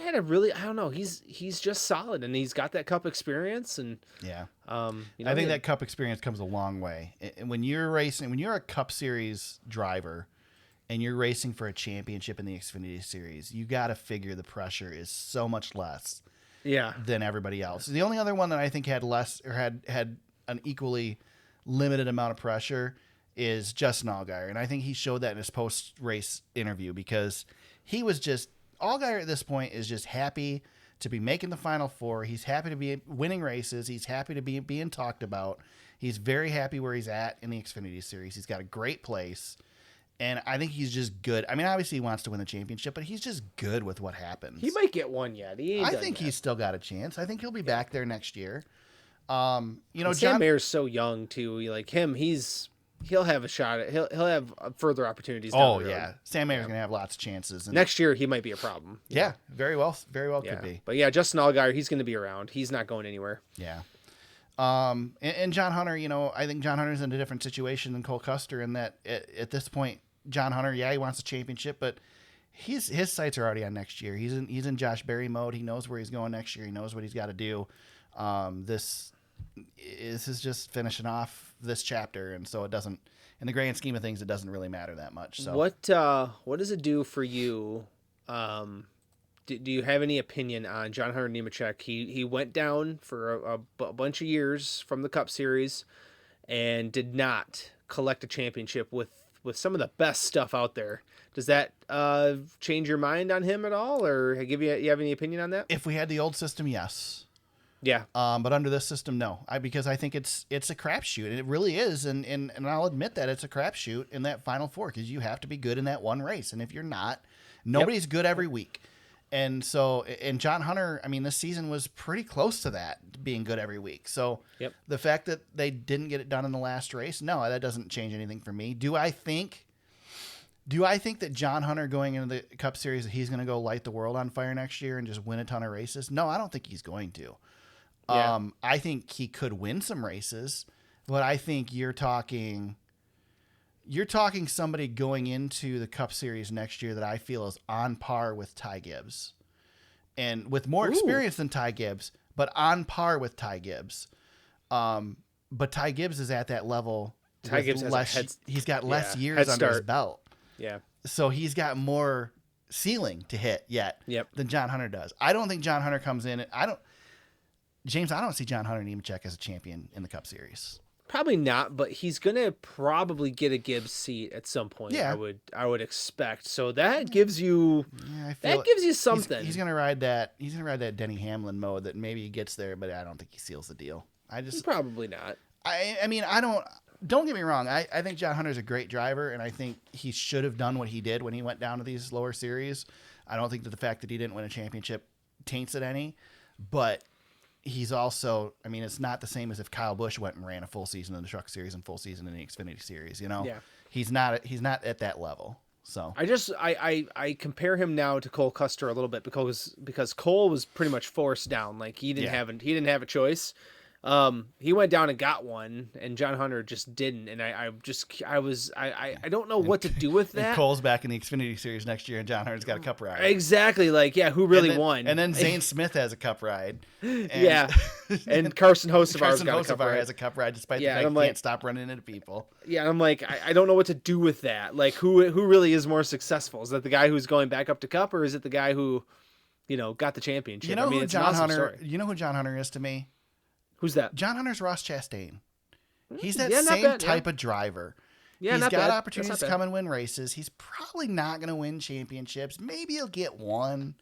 had a really, I don't know, he's just solid and he's got that Cup experience and Yeah. I I think that Cup experience comes a long way. And when you're a Cup Series driver and you're racing for a championship in the Xfinity Series, you got to figure the pressure is so much less than everybody else. The only other one that I think had less or had an equally limited amount of pressure is Justin Allgaier. And I think he showed that in his post-race interview because he was just, Allgaier at this point is just happy to be making the Final Four. He's happy to be winning races. He's happy to be being talked about. He's very happy where he's at in the Xfinity Series. He's got a great place. And I think he's just good. I mean, obviously he wants to win the championship, but he's just good with what happens. he might get one yet. I think he's still got a chance. I think he'll be back there next year. Sam John Mayer's so young too. Like him, he'll have a shot at he'll have further opportunities. Down Oh the road. yeah, Sam Mayer's gonna have lots of chances. And Next year he might be a problem. yeah, very well Yeah. could be. But yeah, Justin Allgaier, he's going to be around. He's not going anywhere. Yeah. And John Hunter, I think John Hunter's in a different situation than Cole Custer in that at this point, John Hunter, he wants a championship, but his sights are already on next year. He's in Josh Berry mode. He knows where he's going next year. He knows what he's got to do. This is just finishing off this chapter, and so it doesn't, in the grand scheme of things, it doesn't really matter that much. So What does it do for you? Do you have any opinion on John Hunter Nemechek? He went down for a bunch of years from the Cup Series and did not collect a championship with some of the best stuff out there. Does that change your mind on him at all, or you have any opinion on that? if we had the old system, yes. Yeah. But under this system, no. Because I think it's a crapshoot, and it really is. And I'll admit that it's a crapshoot in that Final Four because you have to be good in that one race, and if you're not, nobody's good every week. And so, and John Hunter, I mean, this season was pretty close to that, being good every week. So the fact that they didn't get it done in the last race, no, that doesn't change anything for me. Do I think that John Hunter going into the Cup Series, he's going to go light the world on fire next year and just win a ton of races? No, I don't think he's going to. Yeah. I think he could win some races, but I think you're talking somebody going into the Cup Series next year that I feel is on par with Ty Gibbs, and with more experience than Ty Gibbs, but on par with Ty Gibbs. But Ty Gibbs is at that level. Ty Gibbs he's got less years under his belt. Yeah. So he's got more ceiling to hit yet than John Hunter does. I don't think John Hunter comes in. I don't see John Hunter Nemechek as a champion in the Cup Series. Probably not, but he's gonna probably get a Gibbs seat at some point. Yeah. I would expect. So that gives you gives you something. He's gonna ride that. He's gonna ride that Denny Hamlin mode that maybe he gets there, but I don't think he seals the deal. Probably not. I mean, I don't. Don't get me wrong. I think John Hunter's a great driver, and I think he should have done what he did when he went down to these lower series. I don't think that the fact that he didn't win a championship taints it any, but he's also, I mean, it's not the same as if Kyle Busch went and ran a full season in the Truck Series and full season in the Xfinity Series. You know, he's not at that level. So I compare him now to Cole Custer a little bit because Cole was pretty much forced down. Like he didn't have a choice. He went down and got one, and John Hunter just didn't. And I don't know what to do with that. And Cole's back in the Xfinity Series next year, and John Hunter's got a Cup ride. Exactly. Like, who really won? And then Zane Smith has a Cup ride. And, and Carson Hocevar has a Cup ride, despite the fact he can't stop running into people. Yeah, and I'm like, I don't know what to do with that. Like, who really is more successful? Is that the guy who's going back up to Cup, or is it the guy who, got the championship? You know who John Hunter is to me? Who's that? John Hunter's Ross Chastain. He's that same type of driver. Yeah, he's got opportunities to come and win races. He's probably not going to win championships. Maybe he'll get one,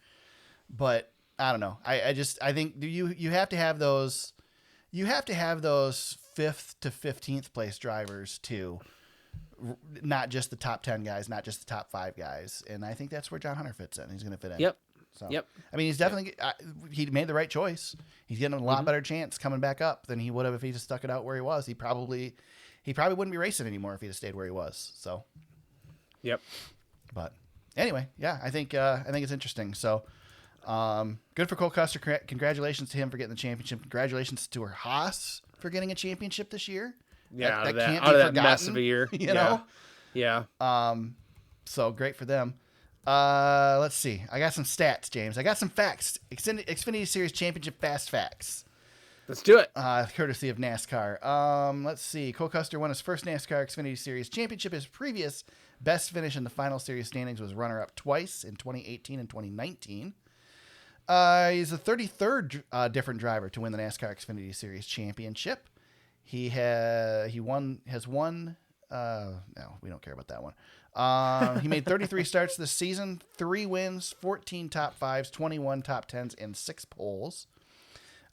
but I don't know. I think you have to have those. You have to have those 5th to 15th place drivers too, not just the top 10 guys, not just the top 5 guys. And I think that's where John Hunter fits in. He's going to fit in. Yep. So, I mean, he's definitely he made the right choice. He's getting a lot better chance coming back up than he would have if he just stuck it out where he was. He probably wouldn't be racing anymore if he just stayed where he was. So, But anyway, I think it's interesting. So, good for Cole Custer. Congratulations to him for getting the championship. Congratulations to Haas for getting a championship this year. Yeah, that can't out be of that forgotten, mess of a year. You know. Yeah. So great for them. Let's see. I got some stats, James. I got some facts. Xfinity Series Championship fast facts. Let's do it. Courtesy of NASCAR. Let's see. Cole Custer won his first NASCAR Xfinity Series Championship. His previous best finish in the final series standings was runner-up twice in 2018 and 2019. He's the 33rd different driver to win the NASCAR Xfinity Series Championship. No, we don't care about that one. He made 33 starts this season, 3 wins, 14 top 5s, 21 top 10s, and 6 poles.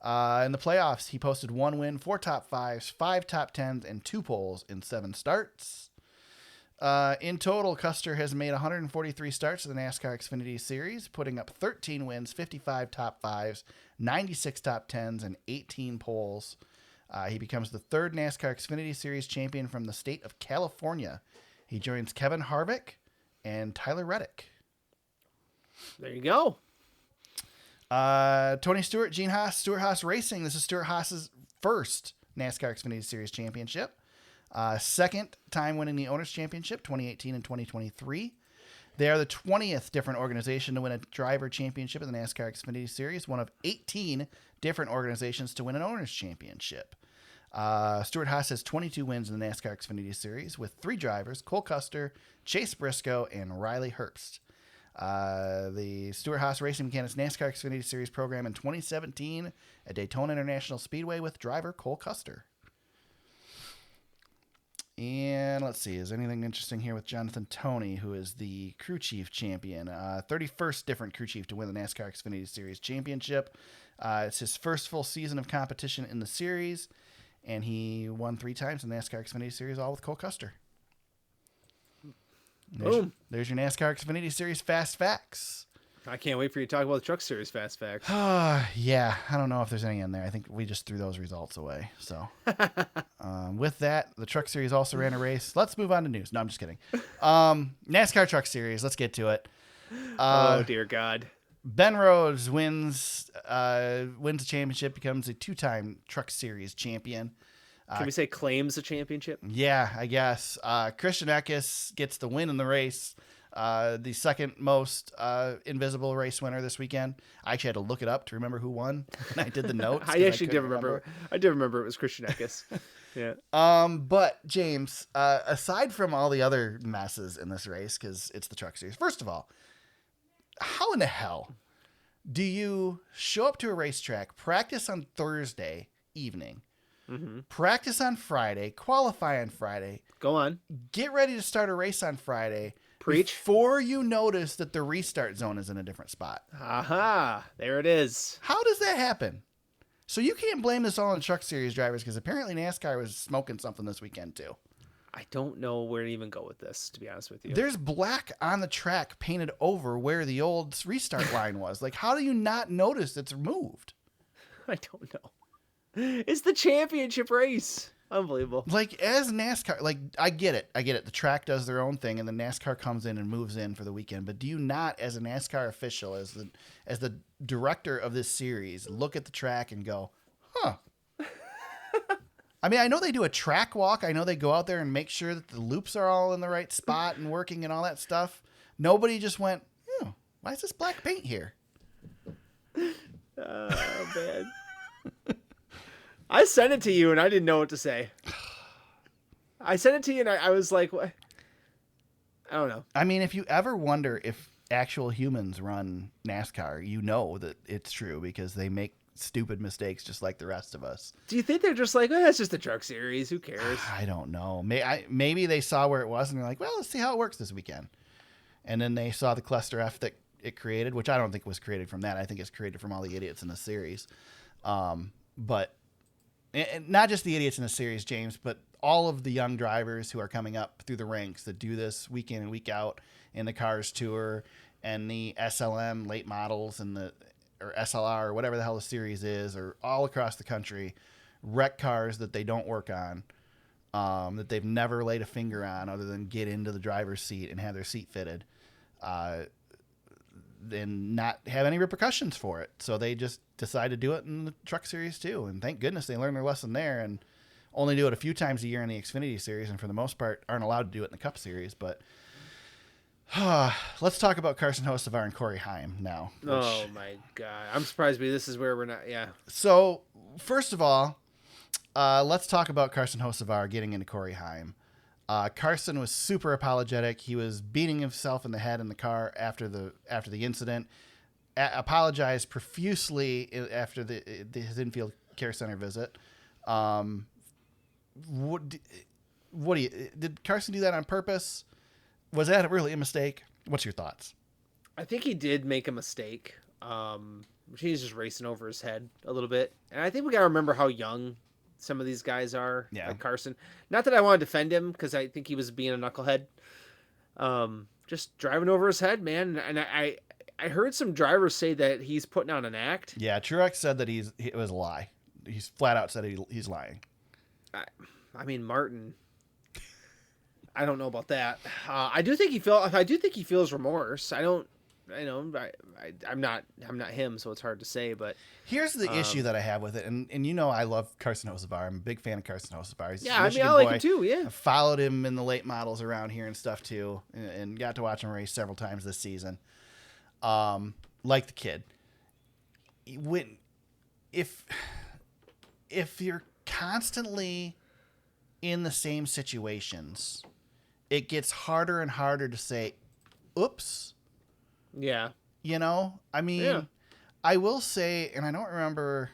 In the playoffs, he posted 1 win, 4 top 5s, 5 top 10s, and 2 poles in 7 starts. In total, Custer has made 143 starts in the NASCAR Xfinity Series, putting up 13 wins, 55 top 5s, 96 top 10s, and 18 poles. He becomes the 3rd NASCAR Xfinity Series champion from the state of California. He joins Kevin Harvick and Tyler Reddick. There you go. Tony Stewart, Gene Haas, Stewart Haas Racing. This is Stewart Haas's first NASCAR Xfinity Series championship. Second time winning the Owners' Championship, 2018 and 2023. They are the 20th different organization to win a driver championship in the NASCAR Xfinity Series, one of 18 different organizations to win an Owners' Championship. Stewart Haas has 22 wins in the NASCAR Xfinity Series with 3 drivers, Cole Custer, Chase Briscoe, and Riley Herbst. The Stewart Haas Racing Mechanics NASCAR Xfinity Series program in 2017 at Daytona International Speedway with driver Cole Custer. And let's see, is there anything interesting here with Jonathan Toney, who is the crew chief champion? 31st different crew chief to win the NASCAR Xfinity Series championship. It's his first full season of competition in the series, and he won 3 times in the NASCAR Xfinity Series, all with Cole Custer. Boom. There's your NASCAR Xfinity Series Fast Facts. I can't wait for you to talk about the Truck Series Fast Facts. Yeah, I don't know if there's any in there. I think we just threw those results away. So with that, the Truck Series also ran a race. Let's move on to news. No, I'm just kidding. NASCAR Truck Series, let's get to it. Oh, dear God. Ben Rhodes wins the championship, becomes a 2-time Truck Series champion. Can we say claims the championship? Yeah, I guess. Christian Eckes gets the win in the race. The second most invisible race winner this weekend. I actually had to look it up to remember who won. And I did the notes. I actually did remember. I did remember it was Christian Eckes. Yeah. But James, aside from all the other messes in this race, because it's the Truck Series, first of all, how in the hell do you show up to a racetrack, practice on Thursday evening, practice on Friday, qualify on Friday, go on, get ready to start a race on Friday, preach, before you notice that the restart zone is in a different spot? Aha, there it is. How does that happen? So you can't blame this all on Truck Series drivers, because apparently NASCAR was smoking something this weekend too. I don't know where to even go with this, to be honest with you. There's black on the track painted over where the old restart line was. Like, how do you not notice it's moved? I don't know. It's the championship race. Unbelievable. Like, as NASCAR, like, I get it. The track does their own thing, and then NASCAR comes in and moves in for the weekend. But do you not, as a NASCAR official, as the director of this series, look at the track and go, huh? I mean, I know they do a track walk. I know they go out there and make sure that the loops are all in the right spot and working and all that stuff. Nobody just went, why is this black paint here? Oh, man. I sent it to you, and I didn't know what to say. I sent it to you, and I was like, what? I don't know. I mean, if you ever wonder if actual humans run NASCAR, you know that it's true, because they make stupid mistakes just like the rest of us. Do you think they're just like, it's just the Truck Series, who cares? I don't know. Maybe they saw where it was and they're like, well, let's see how it works this weekend. And then they saw the cluster F that it created, which I don't think was created from that. I think it's created from all the idiots in the series. But not just the idiots in the series, James, but all of the young drivers who are coming up through the ranks that do this week in and week out in the Cars Tour and the SLM late models and or SLR or whatever the hell the series is, or all across the country, wreck cars that they don't work on, that they've never laid a finger on other than get into the driver's seat and have their seat fitted, and not have any repercussions for it. So they just decide to do it in the Truck Series too. And thank goodness they learned their lesson there and only do it a few times a year in the Xfinity Series, and for the most part aren't allowed to do it in the Cup Series. But let's talk about Carson Hocevar and Corey Heim now. Oh my God. I'm surprised this is where we're not. Yeah. So first of all, let's talk about Carson Hocevar getting into Corey Heim. Carson was super apologetic. He was beating himself in the head in the car after the incident. Apologized profusely after his infield care center visit. Did Carson do that on purpose? Was that really a mistake? What's your thoughts? I think he did make a mistake. He's just racing over his head a little bit. And I think we got to remember how young some of these guys are. Yeah. Like Carson. Not that I want to defend him, because I think he was being a knucklehead. Just driving over his head, man. And I heard some drivers say that he's putting on an act. Yeah, Truex said that it was a lie. He's flat out said he's lying. I mean, Martin, I don't know about that. I do think he feels remorse. I'm not him, so it's hard to say. But here's the issue that I have with it, and I love Carson Hocevar. I'm a big fan of Carson Hocevar. He's I like him too. Yeah, I followed him in the late models around here and stuff too, and got to watch him race several times this season. Like the kid, if you're constantly in the same situations, it gets harder and harder to say, oops. Yeah. I mean, I will say, and I don't remember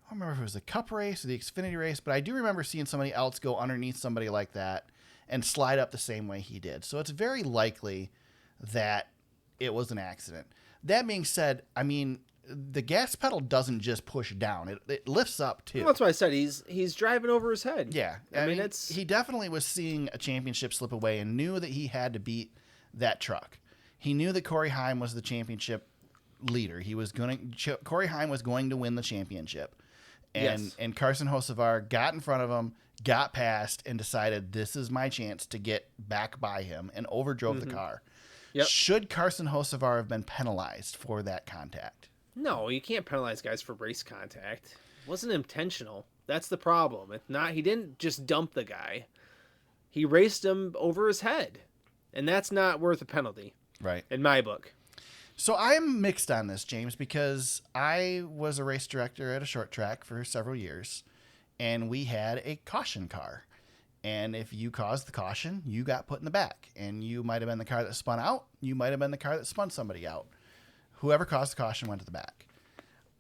don't remember if it was the Cup race or the Xfinity race, but I do remember seeing somebody else go underneath somebody like that and slide up the same way he did. So it's very likely that it was an accident. That being said, I mean, the gas pedal doesn't just push down. It lifts up too. Well, that's what I said. He's driving over his head. Yeah. I mean, it's... He definitely was seeing a championship slip away and knew that he had to beat that truck. He knew that Corey Heim was the championship leader. Corey Heim was going to win the championship. And Carson Hocevar got in front of him, got past, and decided this is my chance to get back by him and overdrove the car. Yep. Should Carson Hocevar have been penalized for that contact? No, you can't penalize guys for race contact. It wasn't intentional. That's the problem. It's not. He didn't just dump the guy. He raced him over his head. And that's not worth a penalty. Right. In my book. So I'm mixed on this, James, because I was a race director at a short track for several years, and we had a caution car. And if you caused the caution, you got put in the back. And you might have been the car that spun out. You might have been the car that spun somebody out. Whoever caused the caution went to the back.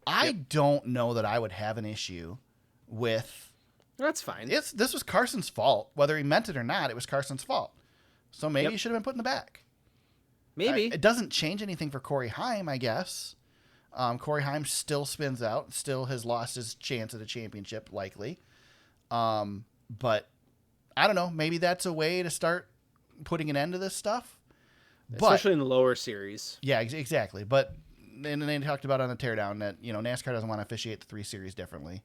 I don't know that I would have an issue with... That's fine. This was Carson's fault. Whether he meant it or not, it was Carson's fault. So maybe he should have been put in the back. Maybe. It doesn't change anything for Corey Heim, I guess. Corey Heim still spins out, still has lost his chance at a championship, likely. But I don't know. Maybe that's a way to start putting an end to this stuff. Especially in the lower series. Yeah, exactly. But and they talked about on the teardown that NASCAR doesn't want to officiate the 3 series differently.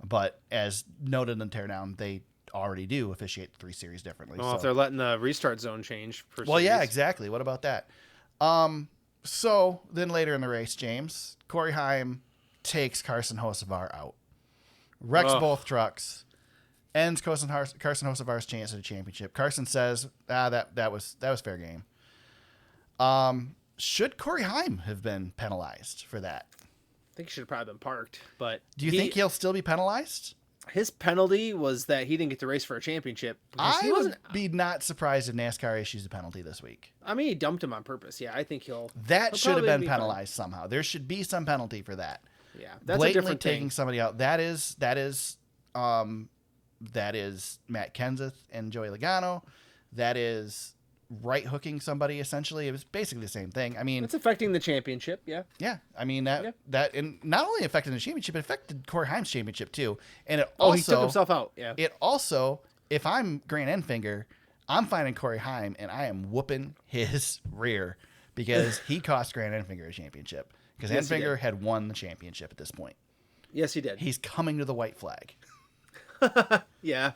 But as noted in the teardown, they already do officiate the 3 series differently. Well, if they're letting the restart zone change per Well, series. yeah, exactly. What about that? So then later in the race, James, Corey Heim takes Carson Hocevar out. Wrecks both trucks. Ends Carson Hocevar's chance at a championship. Carson says, that was fair game. Should Corey Heim have been penalized for that? I think he should have probably been parked. But do you think he'll still be penalized? His penalty was that he didn't get to race for a championship. I would be not surprised if NASCAR issues a penalty this week. I mean, he dumped him on purpose. Yeah, I think he'll should have been penalized fine. somehow. There should be some penalty for that. Yeah, that's blatantly a different taking thing. somebody out. That is Matt Kenseth and Joey Logano. That is right hooking somebody. Essentially, it was basically the same thing. I mean, it's affecting the championship. Yeah. Yeah. I mean that and not only affected the championship, it affected Corey Heim's championship too. And it also he took himself out. Yeah. It also, if I'm Grant Enfinger, I'm finding Corey Heim and I am whooping his rear because he cost Grant Enfinger a championship because Enfinger had won the championship at this point. Yes, he did. He's coming to the white flag. Yeah.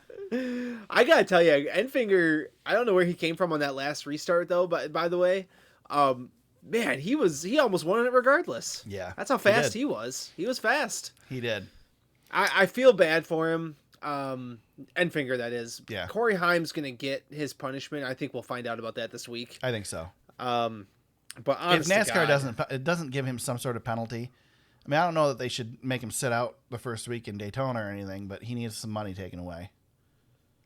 I gotta tell you, Enfinger, I don't know where he came from on that last restart though, but by the way, man, he almost won it regardless. Yeah. That's how fast he was. He was fast. He did. I feel bad for him. Enfinger, that is. Yeah. Corey Heim's gonna get his punishment. I think we'll find out about that this week. I think so. But honest if to NASCAR God, doesn't give him some sort of penalty. I mean, I don't know that they should make him sit out the first week in Daytona or anything, but he needs some money taken away.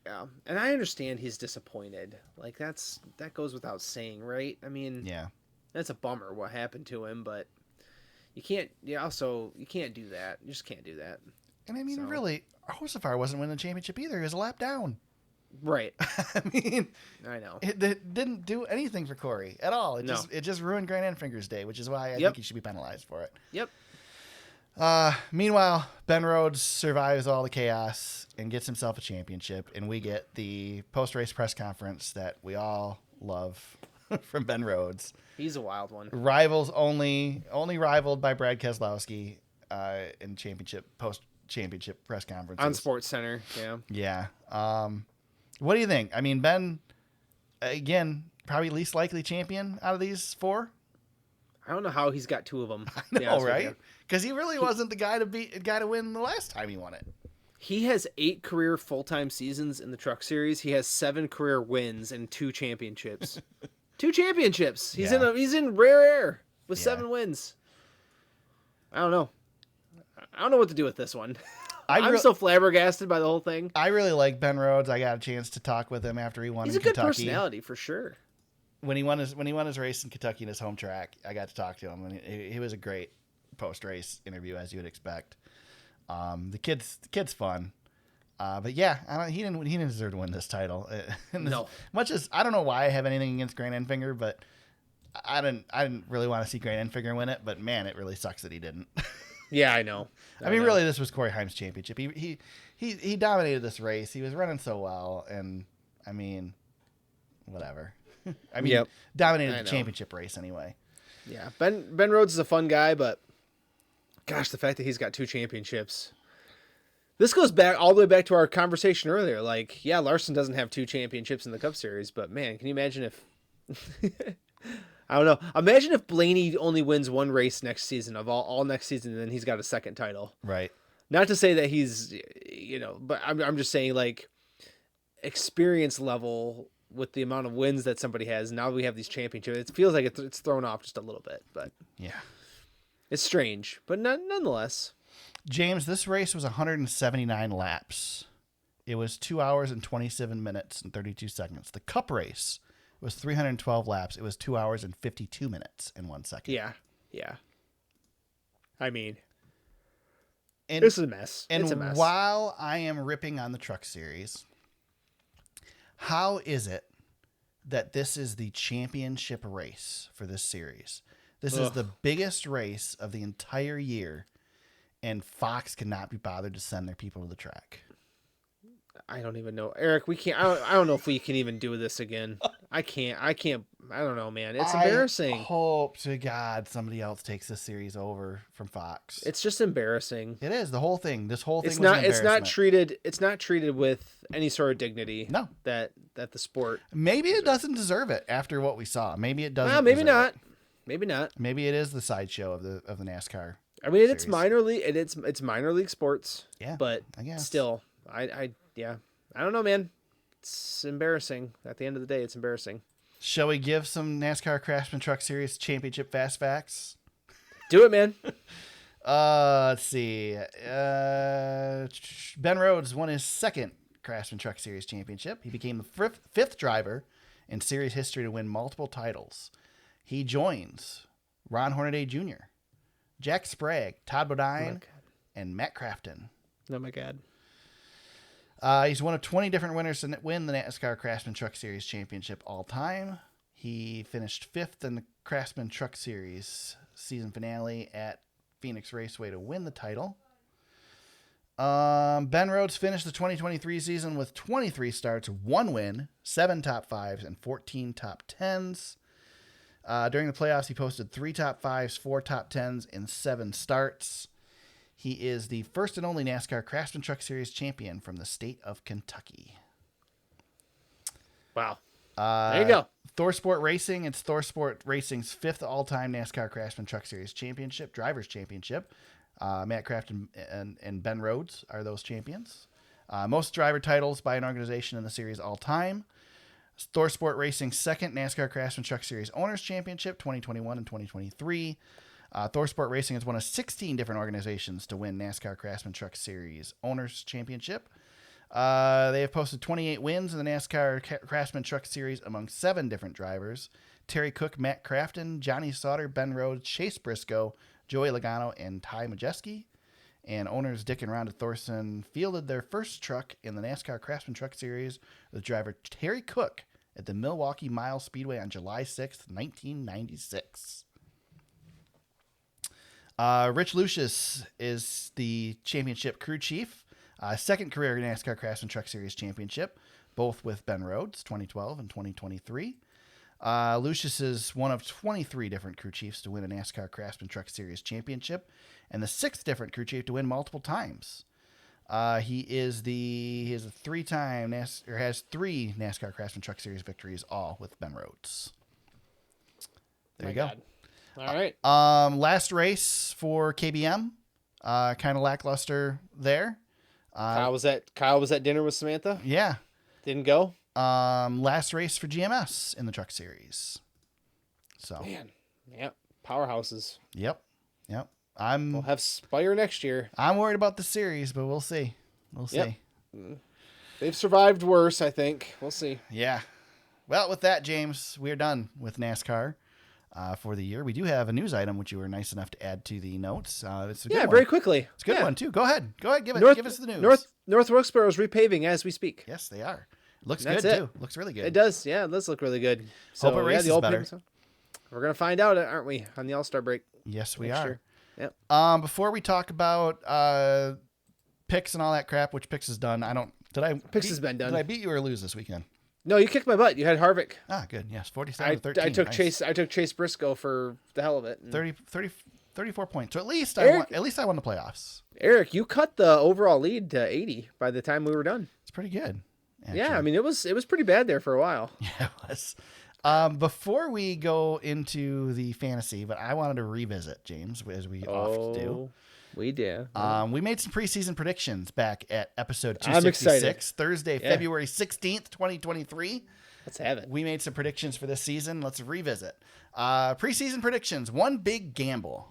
Yeah, and I understand he's disappointed. Like that goes without saying, right? I mean, yeah, that's a bummer what happened to him, but you can't. Yeah, also you can't do that. You just can't do that. And I mean, really, Hocevar wasn't winning the championship either. He was a lap down. Right. I mean, I know it didn't do anything for Corey at all. It just ruined Grant Enfinger's day, which is why I think he should be penalized for it. Yep. Meanwhile, Ben Rhodes survives all the chaos and gets himself a championship, and we get the post-race press conference that we all love from Ben Rhodes. He's a wild one. Rivals only rivaled by Brad Keselowski in post-championship press conferences. On Sports Center, yeah. Yeah. What do you think? I mean, Ben, again, probably least likely champion out of these 4. I don't know how he's got 2 of them. I know, right? Because he really wasn't the guy to win the last time he won it. He has 8 career full-time seasons in the Truck Series. He has 7 career wins and 2 championships. 2 championships. He's in rare air with 7 wins. I don't know. I don't know what to do with this one. I'm so flabbergasted by the whole thing. I really like Ben Rhodes. I got a chance to talk with him after he won in Kentucky. He's a good personality for sure. When he won his race in Kentucky in his home track, I got to talk to him, and he was a great post-race interview, as you would expect. The kid's fun. But yeah, he didn't deserve to win this title. No. As much as I don't know why I have anything against Grant Enfinger, but I didn't really want to see Grant Enfinger win it. But man, it really sucks that he didn't. Yeah, I know. I mean, really, this was Corey Heim's championship. He dominated this race. He was running so well, and I mean, whatever. I mean, dominated the championship race anyway. Yeah, Ben Rhodes is a fun guy, but gosh, the fact that he's got 2 championships. This goes back all the way back to our conversation earlier. Like, yeah, Larson doesn't have 2 championships in the Cup Series, but man, can you imagine if I don't know. Imagine if Blaney only wins 1 race next season of all next season, and then he's got a second title. Right. Not to say that he's, but I'm just saying, like, experience level with the amount of wins that somebody has. Now we have these championships. It feels like it's thrown off just a little bit, but yeah, it's strange, but nonetheless. James, this race was 179 laps. It was 2 hours and 27 minutes and 32 seconds. The Cup race was 312 laps. It was 2 hours and 52 minutes and 1 second. Yeah. I mean, and, this is a mess. And it's a mess. While I am ripping on the Truck Series, how is it that this is the championship race for this series? This is the biggest race of the entire year, and Fox cannot be bothered to send their people to the track. I don't even know, Eric. We can't. I don't know if we can even do this again. I can't. I don't know, man. It's embarrassing. I hope to God somebody else takes this series over from Fox. It's just embarrassing. It is the whole thing. This whole thing. It's not treated. It's not treated with any sort of dignity. No. That the sport. Maybe it doesn't deserve it after what we saw. Maybe it doesn't. Well, maybe deserve not. It. Maybe not. Maybe it is the sideshow of the NASCAR. I mean, series. it's minor league. It's minor league sports. Yeah, but I guess. Still, I don't know, man. It's embarrassing. At the end of the day, it's embarrassing. Shall we give some NASCAR Craftsman Truck Series Championship fast facts? Do it, man. Let's see. Ben Rhodes won his second Craftsman Truck Series championship. He became the fifth driver in series history to win multiple titles. He joins Ron Hornaday Jr., Jack Sprague, Todd Bodine, and Matt Crafton. Oh, my God. He's one of 20 different winners to win the NASCAR Craftsman Truck Series Championship all time. He finished 5th in the Craftsman Truck Series season finale at Phoenix Raceway to win the title. Ben Rhodes finished the 2023 season with 23 starts, 1 win, 7 top 5s, and 14 top 10s. During the playoffs, he posted 3 top 5s, 4 top 10s, and 7 starts. He is the first and only NASCAR Craftsman Truck Series champion from the state of Kentucky. Wow. There you go. ThorSport Racing. It's ThorSport Racing's 5th all-time NASCAR Craftsman Truck Series championship, Drivers' Championship. Matt Crafton and Ben Rhodes are those champions. Most driver titles by an organization in the series all time. ThorSport Racing's 2nd NASCAR Craftsman Truck Series Owners' Championship, 2021 and 2023. ThorSport Racing is one of 16 different organizations to win NASCAR Craftsman Truck Series Owners Championship. They have posted 28 wins in the NASCAR Craftsman Truck Series among 7 different drivers: Terry Cook, Matt Crafton, Johnny Sauter, Ben Rhodes, Chase Briscoe, Joey Logano, and Ty Majeski. And owners Dick and Rhonda Thorson fielded their first truck in the NASCAR Craftsman Truck Series with driver Terry Cook at the Milwaukee Mile Speedway on July 6th, 1996. Rich Lucius is the championship crew chief. 2nd career NASCAR Craftsman Truck Series championship, both with Ben Rhodes, 2012 and 2023. Lucius is one of 23 different crew chiefs to win a NASCAR Craftsman Truck Series championship, and the 6th different crew chief to win multiple times. He has 3 NASCAR Craftsman Truck Series victories, all with Ben Rhodes. There you go. God. All right. Last race for KBM. Kind of lackluster there. Kyle was at dinner with Samantha. Yeah. Didn't go. Last race for GMS in the Truck Series. So. Man. Yep. Powerhouses. Yep. We'll have Spire next year. I'm worried about the series, but we'll see. Yep. They've survived worse, I think. We'll see. Yeah. Well, with that, James, we're done with NASCAR. for the year. We do have a news item, which you were nice enough to add to the notes. It's a good one. very quickly. It's a good one, too. Go ahead. Give us the news. North Wilkesboro is repaving as we speak. Yes, they are. Looks That's good, it. too. Looks really good. It does. Yeah, it does look really good. So, Hope it races better. We're going to find out, aren't we, on the All-Star break? Yes, we next are. year. Yep. Before we talk about picks and all that crap, which picks is done, Picks has been done. Did I beat you or lose this weekend? No, you kicked my butt. You had Harvick. Ah, good. Yes, 47-13. I took Nice. Chase Briscoe for the hell of it. 34 points. So at least Eric- I won the playoffs. Eric, you cut the overall lead to 80 by the time we were done. It's pretty good. Actually. Yeah, I mean it was pretty bad there for a while. Yeah, it was. Before we go into the fantasy, but I wanted to revisit, James, as we often do. We did. We made some preseason predictions back at episode I'm 266, Thursday, Yeah. February 16th, 2023. Let's have it. We made some predictions for this season. Let's revisit. Preseason predictions. One big gamble.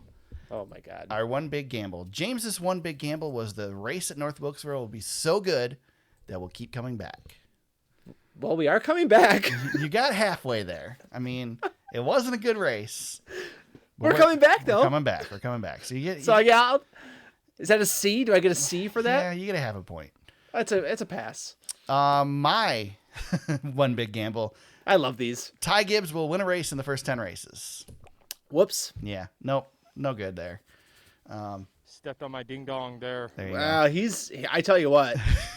Oh my God. Our one big gamble. James's one big gamble was the race at North Wilkesboro will be so good that we'll keep coming back. Well, we are coming back. You got halfway there. I mean, it wasn't a good race. We're coming back though. We're coming back. So you get. So yeah, is that a C? Do I get a C for that? Yeah, you gotta have a point. It's a pass. My one big gamble. I love these. Ty Gibbs will win a race in the first 10 races. Whoops. Yeah. Nope. No good there. Stepped on my ding dong there. There you go. Wow, I tell you what,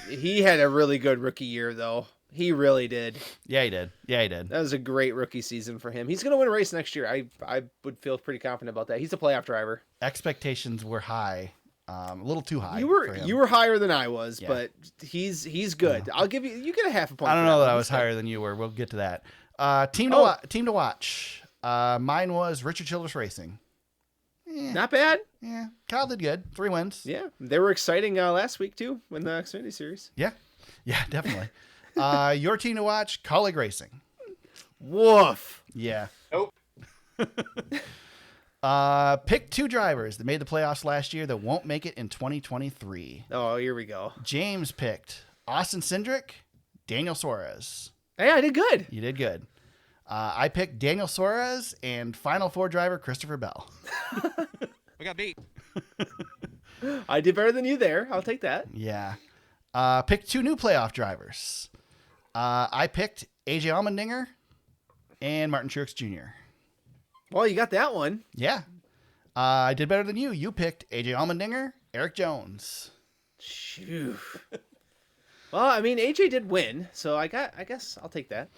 he had a really good rookie year though. He really did. Yeah, he did. That was a great rookie season for him. He's going to win a race next year. I would feel pretty confident about that. He's a playoff driver. Expectations were high. A little too high. You for were higher than I was, Yeah. but he's good. I'll give you get a half a point. I don't for know that one. I was higher than you were. We'll get to that. Team to watch. Mine was Richard Childress Racing. Not bad. Yeah, Kyle did good. 3 wins. Yeah, they were exciting last week too in the Xfinity series. Yeah, definitely. Your team to watch, Colleague Racing. Woof. Yeah. Nope. Pick 2 drivers that made the playoffs last year that won't make it in 2023. Oh, here we go. James picked Austin Cindric, Daniel Suarez. Hey, I did good. You did good. I picked Daniel Suarez and Final Four driver Christopher Bell. We got beat. I did better than you there. I'll take that. Yeah. Picked 2 new playoff drivers. I picked AJ Allmendinger and Martin Truex Jr. Well, you got that one. Yeah. I did better than you. You picked AJ Allmendinger, Eric Jones. Shoo. Well, I mean, AJ did win, so I guess I'll take that.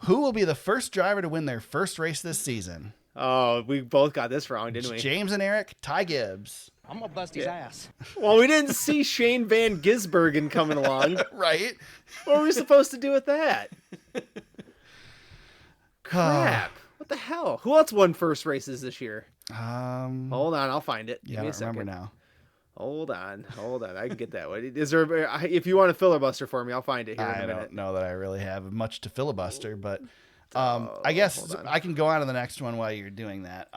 Who will be the first driver to win their first race this season? Oh, we both got this wrong, didn't we? James and Eric, Ty Gibbs. I'm gonna bust his ass. Well, we didn't see Shane Van Gisbergen coming along. Right? What were we supposed to do with that? Crap. What the hell? Who else won first races this year? Hold on, I'll find it. Give Yeah, I me a don't second. remember now. Hold on. I can get that one. Is there? If you want a filibuster for me, I'll find it here in a I minute. don't know that I really have much to filibuster, but I guess hold on. I can go on to the next one while you're doing that.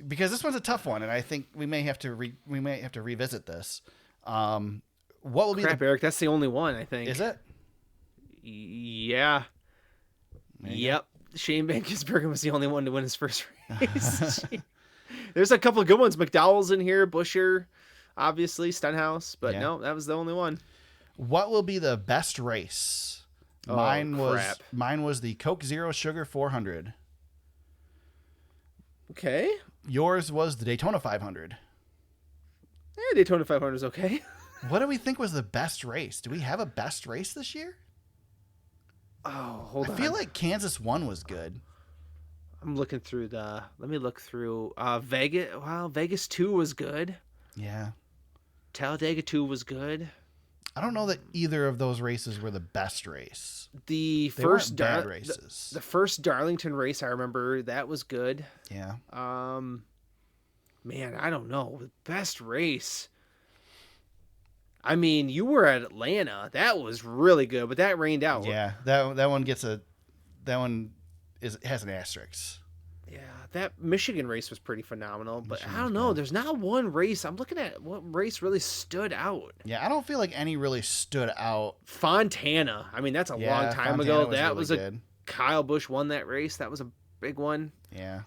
Because this one's a tough one, and I think we may have to revisit this. What will be Crap, Eric, that's the only one, I think. Is it? Yeah. There you Yep. Shane Van Gisbergen was the only one to win his first race. There's a couple of good ones. McDowell's in here, Busher, obviously, Stenhouse, but Yeah. no, that was the only one. What will be the best race? Oh, Mine crap. was the Coke Zero Sugar 400. Okay. Yours was the Daytona 500. Yeah, Daytona 500 is okay. What do we think was the best race? Do we have a best race this year? Oh, hold on. I feel like Kansas 1 was good. I'm looking through let me look through Vegas. Well, Vegas 2 was good. Yeah. Talladega 2 was good. I don't know that either of those races were the best race. The They first weren't bad races. The first Darlington race, I remember that was good. Yeah. Man, I don't know. The best race. I mean, you were at Atlanta. That was really good, but that rained out. Yeah. That one has an asterisk. Yeah, that Michigan race was pretty phenomenal, but Michigan I don't was know. good. There's not one race. I'm looking at what race really stood out. Yeah, I don't feel like any really stood out. Fontana. I mean, that's a long time Fontana ago. was that really was good. Kyle Busch won that race. That was big one. Yeah.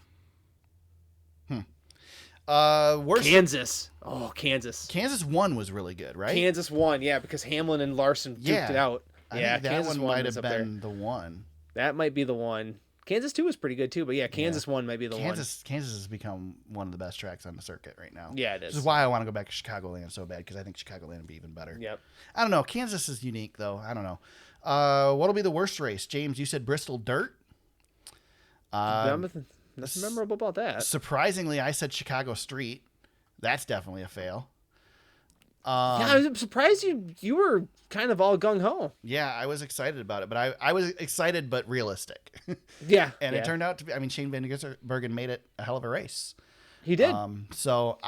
Worst. Kansas. Oh, Kansas. Kansas 1 was really good, right? Kansas won, yeah, because Hamlin and Larson duked it out. I Yeah, think that Kansas one might have up there. been the one. That might be the one. Kansas 2 was pretty good too, but yeah, Kansas 1 might be the one. Kansas has become one of the best tracks on the circuit right now. Yeah, it is. Which is why I want to go back to Chicagoland so bad, because I think Chicagoland would be even better. Yep. I don't know. Kansas is unique, though. I don't know. What'll be the worst race? James, you said Bristol Dirt. Nothing memorable about that. Surprisingly, I said Chicago Street. That's definitely a fail. Yeah, I was surprised you were kind of all gung ho. Yeah, I was excited about it, but I was excited but realistic. Yeah, And it turned out to be, I mean, Shane Van Gisbergen made it a hell of a race. He did. So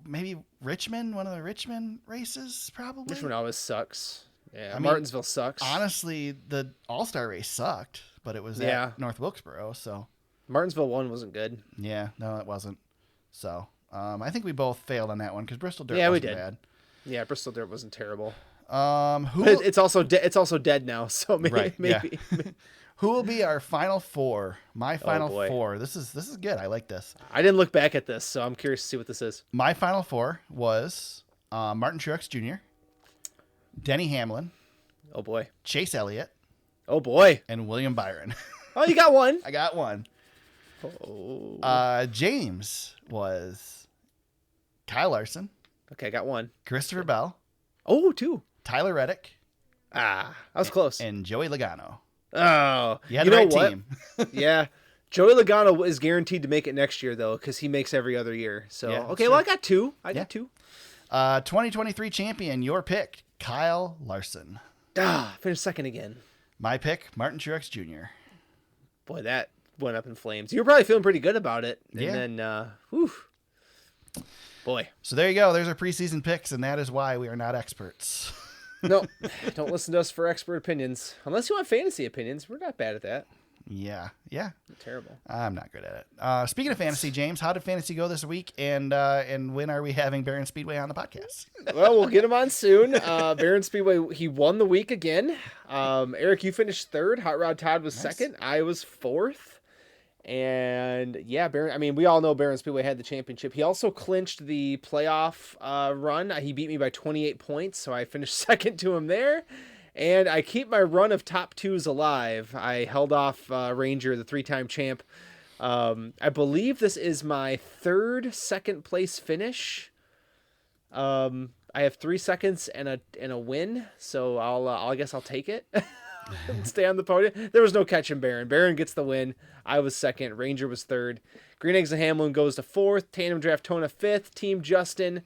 maybe Richmond, one of the Richmond races, probably. Richmond always sucks. Yeah, I mean, Martinsville sucks. Honestly, the All-Star race sucked, but it was at North Wilkesboro, so. Martinsville 1 wasn't good. Yeah, no, it wasn't. So, I think we both failed on that one because Bristol Dirt we wasn't did. bad. Yeah, Bristol Dirt wasn't terrible. Who? But it's also dead now, so maybe. Right, maybe. Who will be our final four? My final boy. four. This is good. I like this. I didn't look back at this, so I'm curious to see what this is. My final four was Martin Truex Jr., Denny Hamlin, Oh boy. Chase Elliott, Oh boy. and William Byron. Oh, you got one. I got one. Oh. James was Kyle Larson, Okay, I got one. Christopher Bell, Oh, two. Tyler Reddick, Ah, I was close. and Joey Logano. Oh, You had the right team. Yeah. Joey Logano is guaranteed to make it next year, though, because he makes every other year. So, Yeah, okay, sure. well, I got two. I got two. 2023 champion, your pick, Kyle Larson. Finished second again. My pick, Martin Truex Jr. Boy, that went up in flames. You were probably feeling pretty good about it. And Yeah. then, whew. Boy. So there you go. There's our preseason picks, and that is why we are not experts. No, don't listen to us for expert opinions. Unless you want fantasy opinions. We're not bad at that. Yeah. Terrible. I'm not good at it. Speaking of fantasy, James, how did fantasy go this week? And when are we having Barron Speedway on the podcast? Well, we'll get him on soon. Barron Speedway, he won the week again. Eric, you finished third. Hot Rod Todd was second. I was fourth. And yeah, Barron, I mean, we all know Barron Speedway had the championship. He also clinched the playoff run. He beat me by 28 points, so I finished second to him there. And I keep my run of top twos alive. I held off Ranger, the 3-time champ. I believe this is my third second place finish. I have 3 seconds and a win, so I guess I'll take it. And stay on the podium. There was no catching Barron. Barron gets the win. I was second. Ranger was third. Green Eggs and Hamlin goes to fourth. Tandem Draft Tona fifth. Team Justin,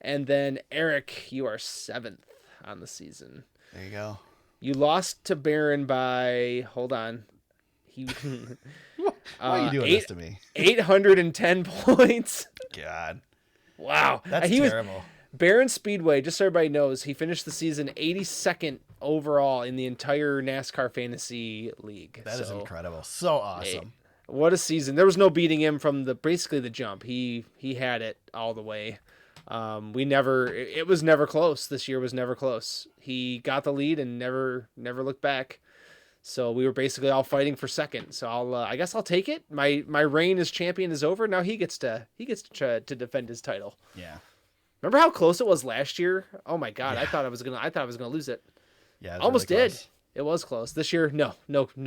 and then Eric, you are seventh on the season. There you go. You lost to Barron by, hold on. Why are you doing this to me? 810 points. God. Wow. That's terrible. Barron Speedway, just so everybody knows, he finished the season 82nd overall in the entire NASCAR Fantasy League. That is incredible. So awesome. What a season. There was no beating him from basically the jump. He had it all the way. It was never close. This year was never close. He got the lead and never looked back. So we were basically all fighting for second. So I guess I'll take it. My reign as champion is over. Now he gets to try to defend his title. Yeah. Remember how close it was last year? Oh my God. Yeah. I thought I was gonna lose it. Yeah. It almost really did. close. It was close. This year, no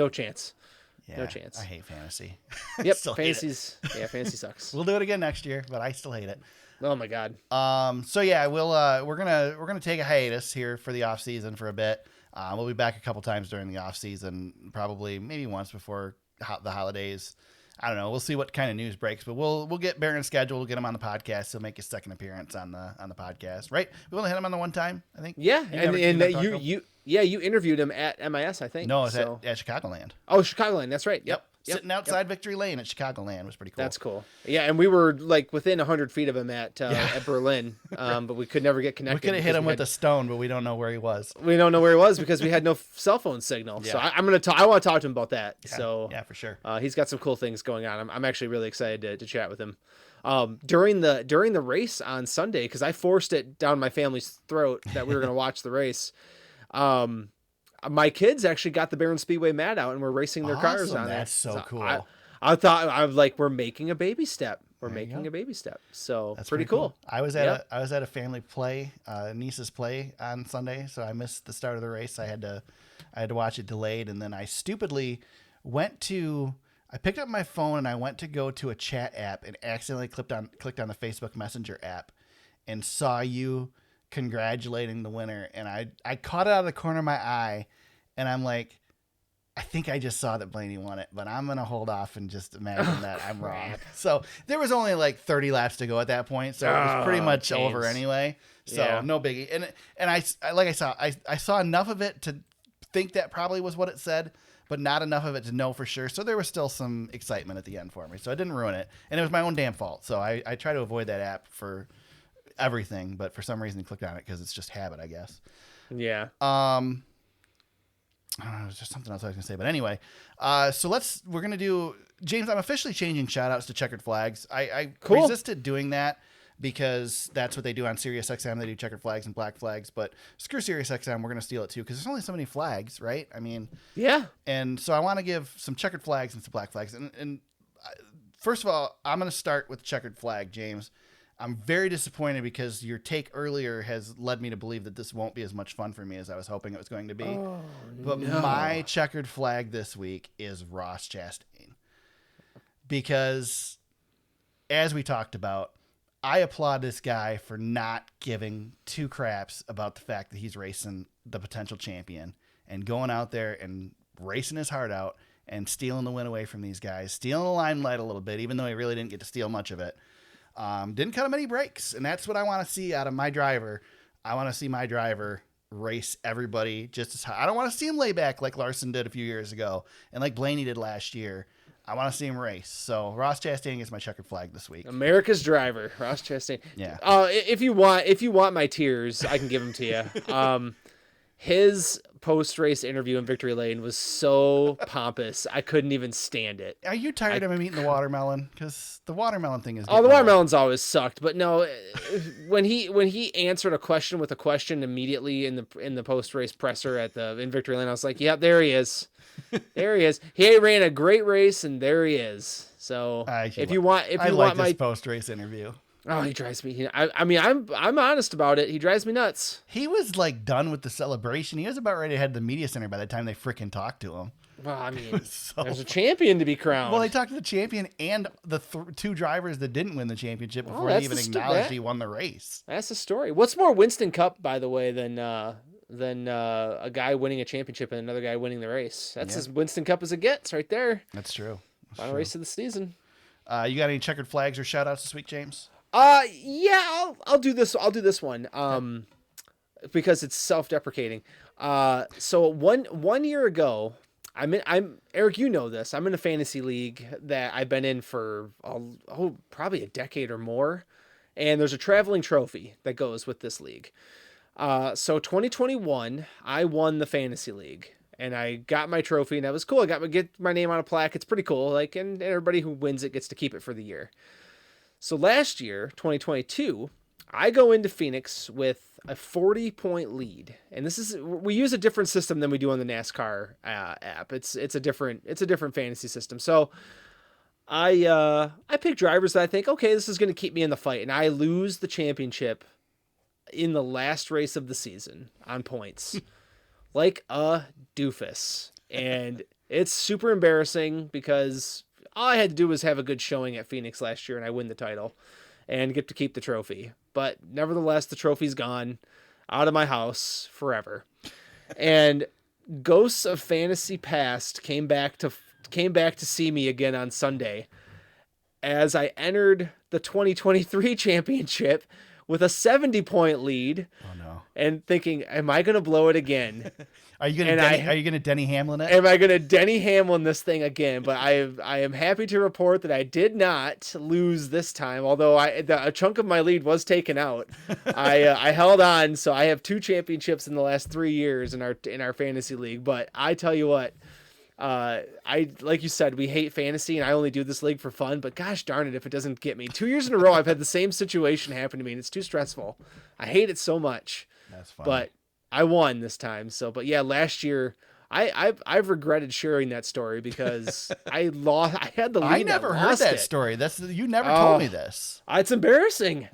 chance. Yeah, no chance. I hate fantasy. Yep. Fantasy sucks. We'll do it again next year, but I still hate it. Oh my God. So yeah, we're gonna take a hiatus here for the off season for a bit. We'll be back a couple times during the off season, probably maybe once before the holidays. I don't know. We'll see what kind of news breaks, but we'll get Barron scheduled. We'll get him on the podcast. He'll make his second appearance on the podcast, right? We only had him on the one time, I think. Yeah, You you interviewed him at MIS, I think. No, it's at Chicagoland. Oh, Chicagoland. That's right. Yep. Sitting outside Victory Lane at Chicagoland was pretty cool. That's cool. Yeah, and we were like within 100 feet of him at Berlin, but we could never get connected. We could have hit him with a stone, but we don't know where he was. We don't know where he was because we had no cell phone signal. Yeah. So I want to talk to him about that. Yeah. So yeah, for sure. He's got some cool things going on. I'm actually really excited to chat with him. During the race on Sunday, because I forced it down my family's throat that we were going to watch the race. My kids actually got the Barron Speedway mat out and were racing their cars on it. That's so cool. I was like, we're making a baby step. We're There you making go. a baby step. So That's pretty cool. I was at a family play, niece's play on Sunday, so I missed the start of the race. I had to watch it delayed, and then I stupidly I picked up my phone and I went to go to a chat app and accidentally clicked on the Facebook Messenger app and saw you congratulating the winner, and I caught it out of the corner of my eye, and I'm like, I think I just saw that Blaney won it, but I'm going to hold off and just imagine that I'm wrong. So there was only like 30 laps to go at that point. So it was pretty much over anyway. So no biggie. And I saw enough of it to think that probably was what it said, but not enough of it to know for sure. So there was still some excitement at the end for me. So I didn't ruin it. And it was my own damn fault. So I try to avoid that app for everything, but for some reason clicked on it because it's just habit, I guess. Yeah. I don't know, it was just something else I was going to say. But anyway, so we're going to do, James, I'm officially changing shout-outs to checkered flags. I resisted doing that because that's what they do on Sirius XM. They do checkered flags and black flags. But screw Sirius XM, we're going to steal it too because there's only so many flags, right? I mean, yeah. And so I want to give some checkered flags and some black flags. And first of all, I'm going to start with checkered flag, James. I'm very disappointed because your take earlier has led me to believe that this won't be as much fun for me as I was hoping it was going to be. Oh, but no. my checkered flag this week is Ross Chastain. Because, as we talked about, I applaud this guy for not giving two craps about the fact that he's racing the potential champion and going out there and racing his heart out and stealing the win away from these guys, stealing the limelight a little bit, even though he really didn't get to steal much of it. Didn't cut him any breaks, and that's what I want to see out of my driver. I want to see my driver race everybody just as high. I don't want to see him lay back like Larson did a few years ago and like Blaney did last year. I want to see him race. So Ross Chastain is my checkered flag this week. America's driver, Ross Chastain. Yeah. If you want my tears, I can give them to you. His post-race interview in Victory Lane was so pompous. I couldn't even stand it. Are you tired of him eating the watermelon? Because the watermelon thing is. Oh, the watermelon's always sucked. But no, when he answered a question with a question immediately in the post-race presser in Victory Lane, I was like, "Yep, there he is. There he is. He ran a great race, and there he is." So if you want my post-race interview. Oh, he drives me. I mean, I'm honest about it. He drives me nuts. He was like done with the celebration. He was about ready to head to the media center by the time they freaking talked to him. Well, I mean, there's a champion to be crowned. Well, they talked to the champion and the two drivers that didn't win the championship before they even acknowledged he won the race. That's the story. What's more Winston Cup, by the way, than a guy winning a championship and another guy winning the race? That's as Winston Cup as it gets, right there. That's true. Final race of the season. You got any checkered flags or shout outs this week, James? Yeah, I'll do this. I'll do this one. Because it's self-deprecating. So one year ago, I'm Eric, you know this. I'm in a fantasy league that I've been in for probably a decade or more, and there's a traveling trophy that goes with this league. So 2021, I won the fantasy league, and I got my trophy, and that was cool. I get my name on a plaque. It's pretty cool. Like, and everybody who wins it gets to keep it for the year. So last year, 2022, I go into Phoenix with a 40-point lead, and we use a different system than we do on the NASCAR app. It's a different fantasy system. So I pick drivers that I think, okay, this is going to keep me in the fight, and I lose the championship in the last race of the season on points, like a doofus, and it's super embarrassing because all I had to do was have a good showing at Phoenix last year, and I win the title and get to keep the trophy. But nevertheless, the trophy's gone out of my house forever. And Ghosts of Fantasy Past came back to see me again on Sunday as I entered the 2023 championship with a 70-point lead. Oh no. And thinking, am I going to blow it again? Are you gonna Denny Hamlin it? Am I gonna Denny Hamlin this thing again? But I am happy to report that I did not lose this time. Although a chunk of my lead was taken out, I held on. So I have 2 championships in the last 3 years in our fantasy league. But I tell you what, like you said, we hate fantasy, and I only do this league for fun. But gosh darn it, if it doesn't get me 2 years in a row, I've had the same situation happen to me, and it's too stressful. I hate it so much. That's fine. But I won this time. So, but yeah, last year I've regretted sharing that story because I had the lead. I never heard that story. You never told me this. It's embarrassing.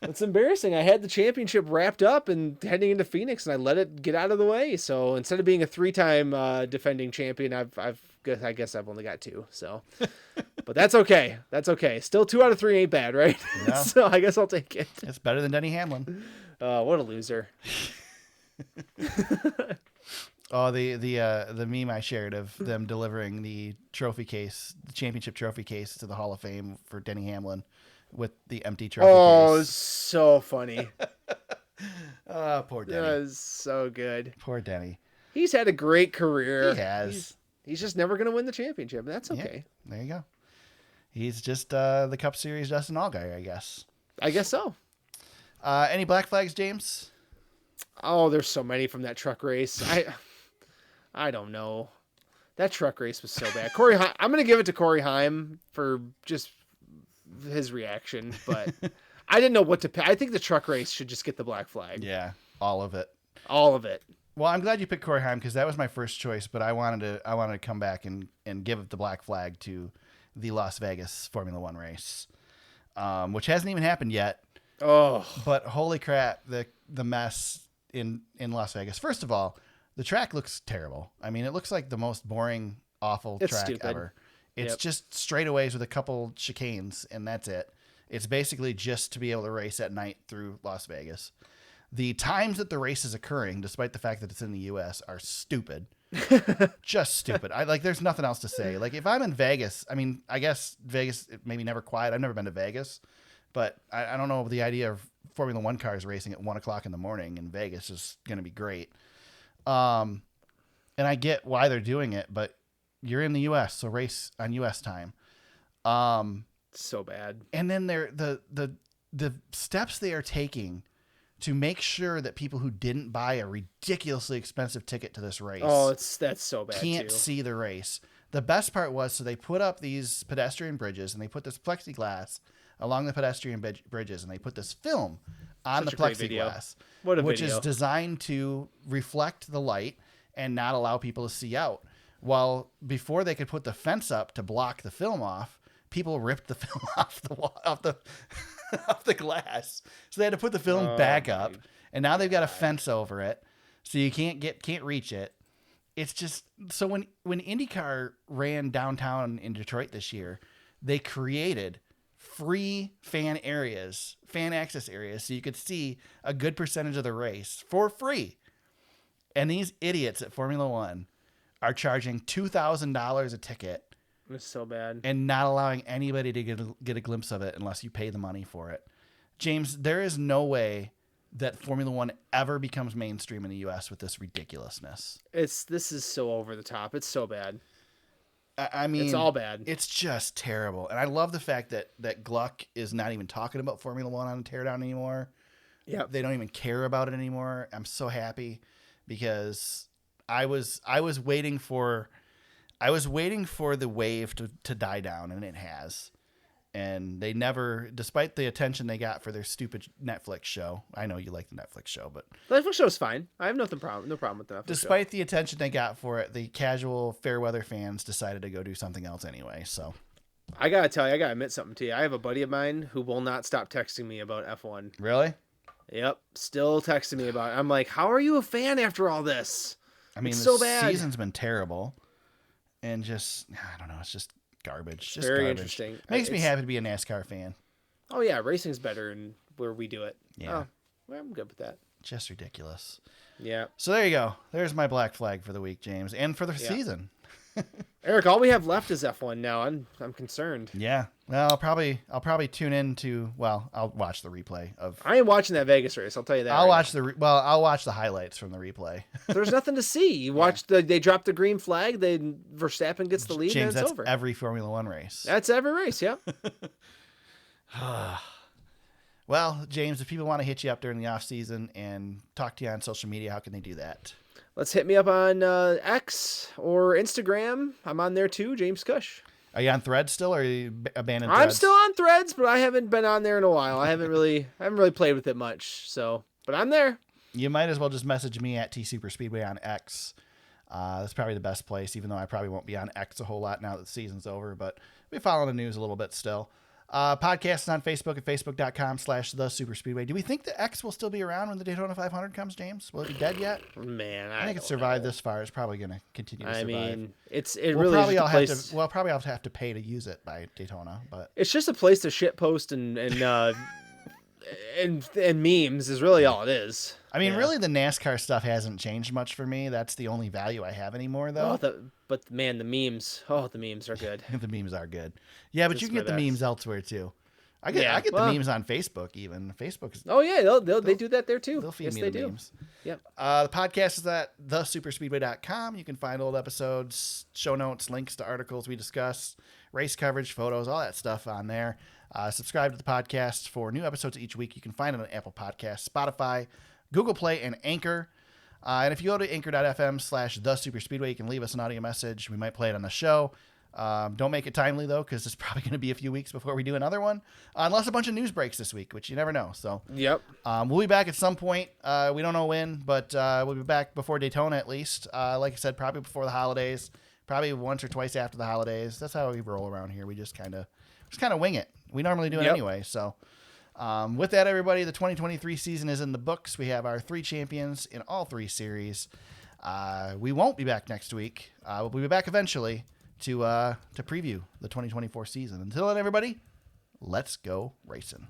It's embarrassing. I had the championship wrapped up and heading into Phoenix, and I let it get out of the way. So instead of being a 3-time defending champion, I guess I've only got 2. So, but that's okay. That's okay. Still 2 out of 3 ain't bad, right? No. So I guess I'll take it. It's better than Denny Hamlin. What a loser. Oh, the meme I shared of them delivering the championship trophy case to the Hall of Fame for Denny Hamlin with the empty trophy case. Oh, so funny. Oh, poor Denny. That was so good. Poor Denny. He's had a great career. He has. He's just never going to win the championship. That's okay. Yeah, there you go. He's just the Cup Series Justin Allgaier, I guess. I guess so. Any black flags, James? Oh, there's so many from that truck race. I don't know. That truck race was so bad. I'm going to give it to Corey Heim for just his reaction, but I didn't know what to pick. I think the truck race should just get the black flag. Yeah, all of it. All of it. Well, I'm glad you picked Corey Heim because that was my first choice, but I wanted to come back and give the black flag to the Las Vegas Formula One race, which hasn't even happened yet. Oh, but holy crap, the mess in Las Vegas. First of all, the track looks terrible. I mean, it looks like the most boring, awful track ever. It's just straightaways with a couple chicanes, and that's it. It's basically just to be able to race at night through Las Vegas. The times that the race is occurring, despite the fact that it's in the U.S., are stupid. Just stupid. There's nothing else to say. Like, if I'm in Vegas, I mean, I guess Vegas, maybe never quiet. I've never been to Vegas, but I don't know, the idea of Formula One cars racing at 1 o'clock in the morning in Vegas is going to be great. And I get why they're doing it, but you're in the U.S., so race on U.S. time. So bad. And then the steps they are taking to make sure that people who didn't buy a ridiculously expensive ticket to this race that's so bad can't see the race. The best part was, so they put up these pedestrian bridges and they put this plexiglass along the pedestrian bridges and they put this film on the plexiglass, which is designed to reflect the light and not allow people to see out. Well, before they could put the fence up to block the film off, people ripped the film off the glass. So they had to put the film back up, and now they've got a fence over it, so you can't reach it. It's just so when IndyCar ran downtown in Detroit this year, they created free fan access areas, so you could see a good percentage of the race for free. And these idiots at Formula One are charging $2,000 a ticket. It's so bad. And not allowing anybody to get a glimpse of it unless you pay the money for it. James, there is no way that Formula One ever becomes mainstream in the U.S. with this ridiculousness. This is so over the top. It's so bad. I mean, it's all bad. It's just terrible. And I love the fact that Gluck is not even talking about Formula One on Teardown anymore. Yeah. They don't even care about it anymore. I'm so happy because I was waiting for the wave to die down, and it has. And they never, despite the attention they got for their stupid Netflix show. I know you like the Netflix show, but the Netflix show's fine. I have no problem with the Netflix despite the attention they got for it, the casual fair weather fans decided to go do something else anyway. So I gotta tell you, I gotta admit something to you. I have a buddy of mine who will not stop texting me about F1. Really? Yep, still texting me about it. I'm like, how are you a fan after all this? I mean, it's the so bad. Season's been terrible, and just I don't know, it's just garbage. Just very garbage. Interesting. Makes me happy to be a NASCAR fan. Oh yeah, racing's better and where we do it. Yeah, well, I'm good with that. Just ridiculous. Yeah. So there you go. There's my black flag for the week, James, and for the season. Eric, all we have left is F1 now. I'm concerned. Yeah. Well, I'll probably tune in to. Well, I'll watch the replay of. I ain't watching that Vegas race. I'll tell you that. I'll watch I'll watch the highlights from the replay. There's nothing to see. You watch they drop the green flag. Verstappen gets the lead. James, and it's that's over. every Formula One race. That's every race. Yeah. Well, James, if people want to hit you up during the off season and talk to you on social media, how can they do that? Let's hit me up on X or Instagram. I'm on there too, James Cush. Are you on Threads still, or are you abandoned Threads? I'm still on Threads, but I haven't been on there in a while. I haven't really played with it much. So, but I'm there. You might as well just message me at T Super Speedway on X. That's probably the best place, even though I probably won't be on X a whole lot now that the season's over, but I'll be following the news a little bit still. Podcast is on Facebook at facebook.com/thesuperspeedway. Do we think the X will still be around when the Daytona 500 comes, James? Will it be dead yet? Man, I think it's survived this far. It's probably going to continue to survive. I mean, it we'll really probably is all just a place. we'll probably have to pay to use it by Daytona, but It's just a place to shitpost and memes is really all it is. I mean, really, the NASCAR stuff hasn't changed much for me. That's the only value I have anymore, though. But man, the memes. Oh, the memes are good. The memes are good. Yeah, but Just you can get the my memes elsewhere too. I get the memes on Facebook even. Facebook's Oh yeah, they do that there too. They'll feed yes, me they the do. memes. Yep. The podcast is at thesuperspeedway.com. You can find old episodes, show notes, links to articles we discuss, race coverage, photos, all that stuff on there. Subscribe to the podcast for new episodes each week. You can find it on Apple Podcasts, Spotify, Google Play, and Anchor. And if you go to anchor.fm/thesuperspeedway, you can leave us an audio message. We might play it on the show. Don't make it timely, though, because it's probably going to be a few weeks before we do another one, unless a bunch of news breaks this week, which you never know. So, Yep. we'll be back at some point. We don't know when, but we'll be back before Daytona at least. Like I said, probably before the holidays, probably once or twice after the holidays. That's how we roll around here. We just kind of wing it. We normally do it anyway. So, with that, everybody, the 2023 season is in the books. We have our 3 champions in all 3 series. We won't be back next week. We'll be back eventually to preview the 2024 season. Until then, everybody, let's go racing.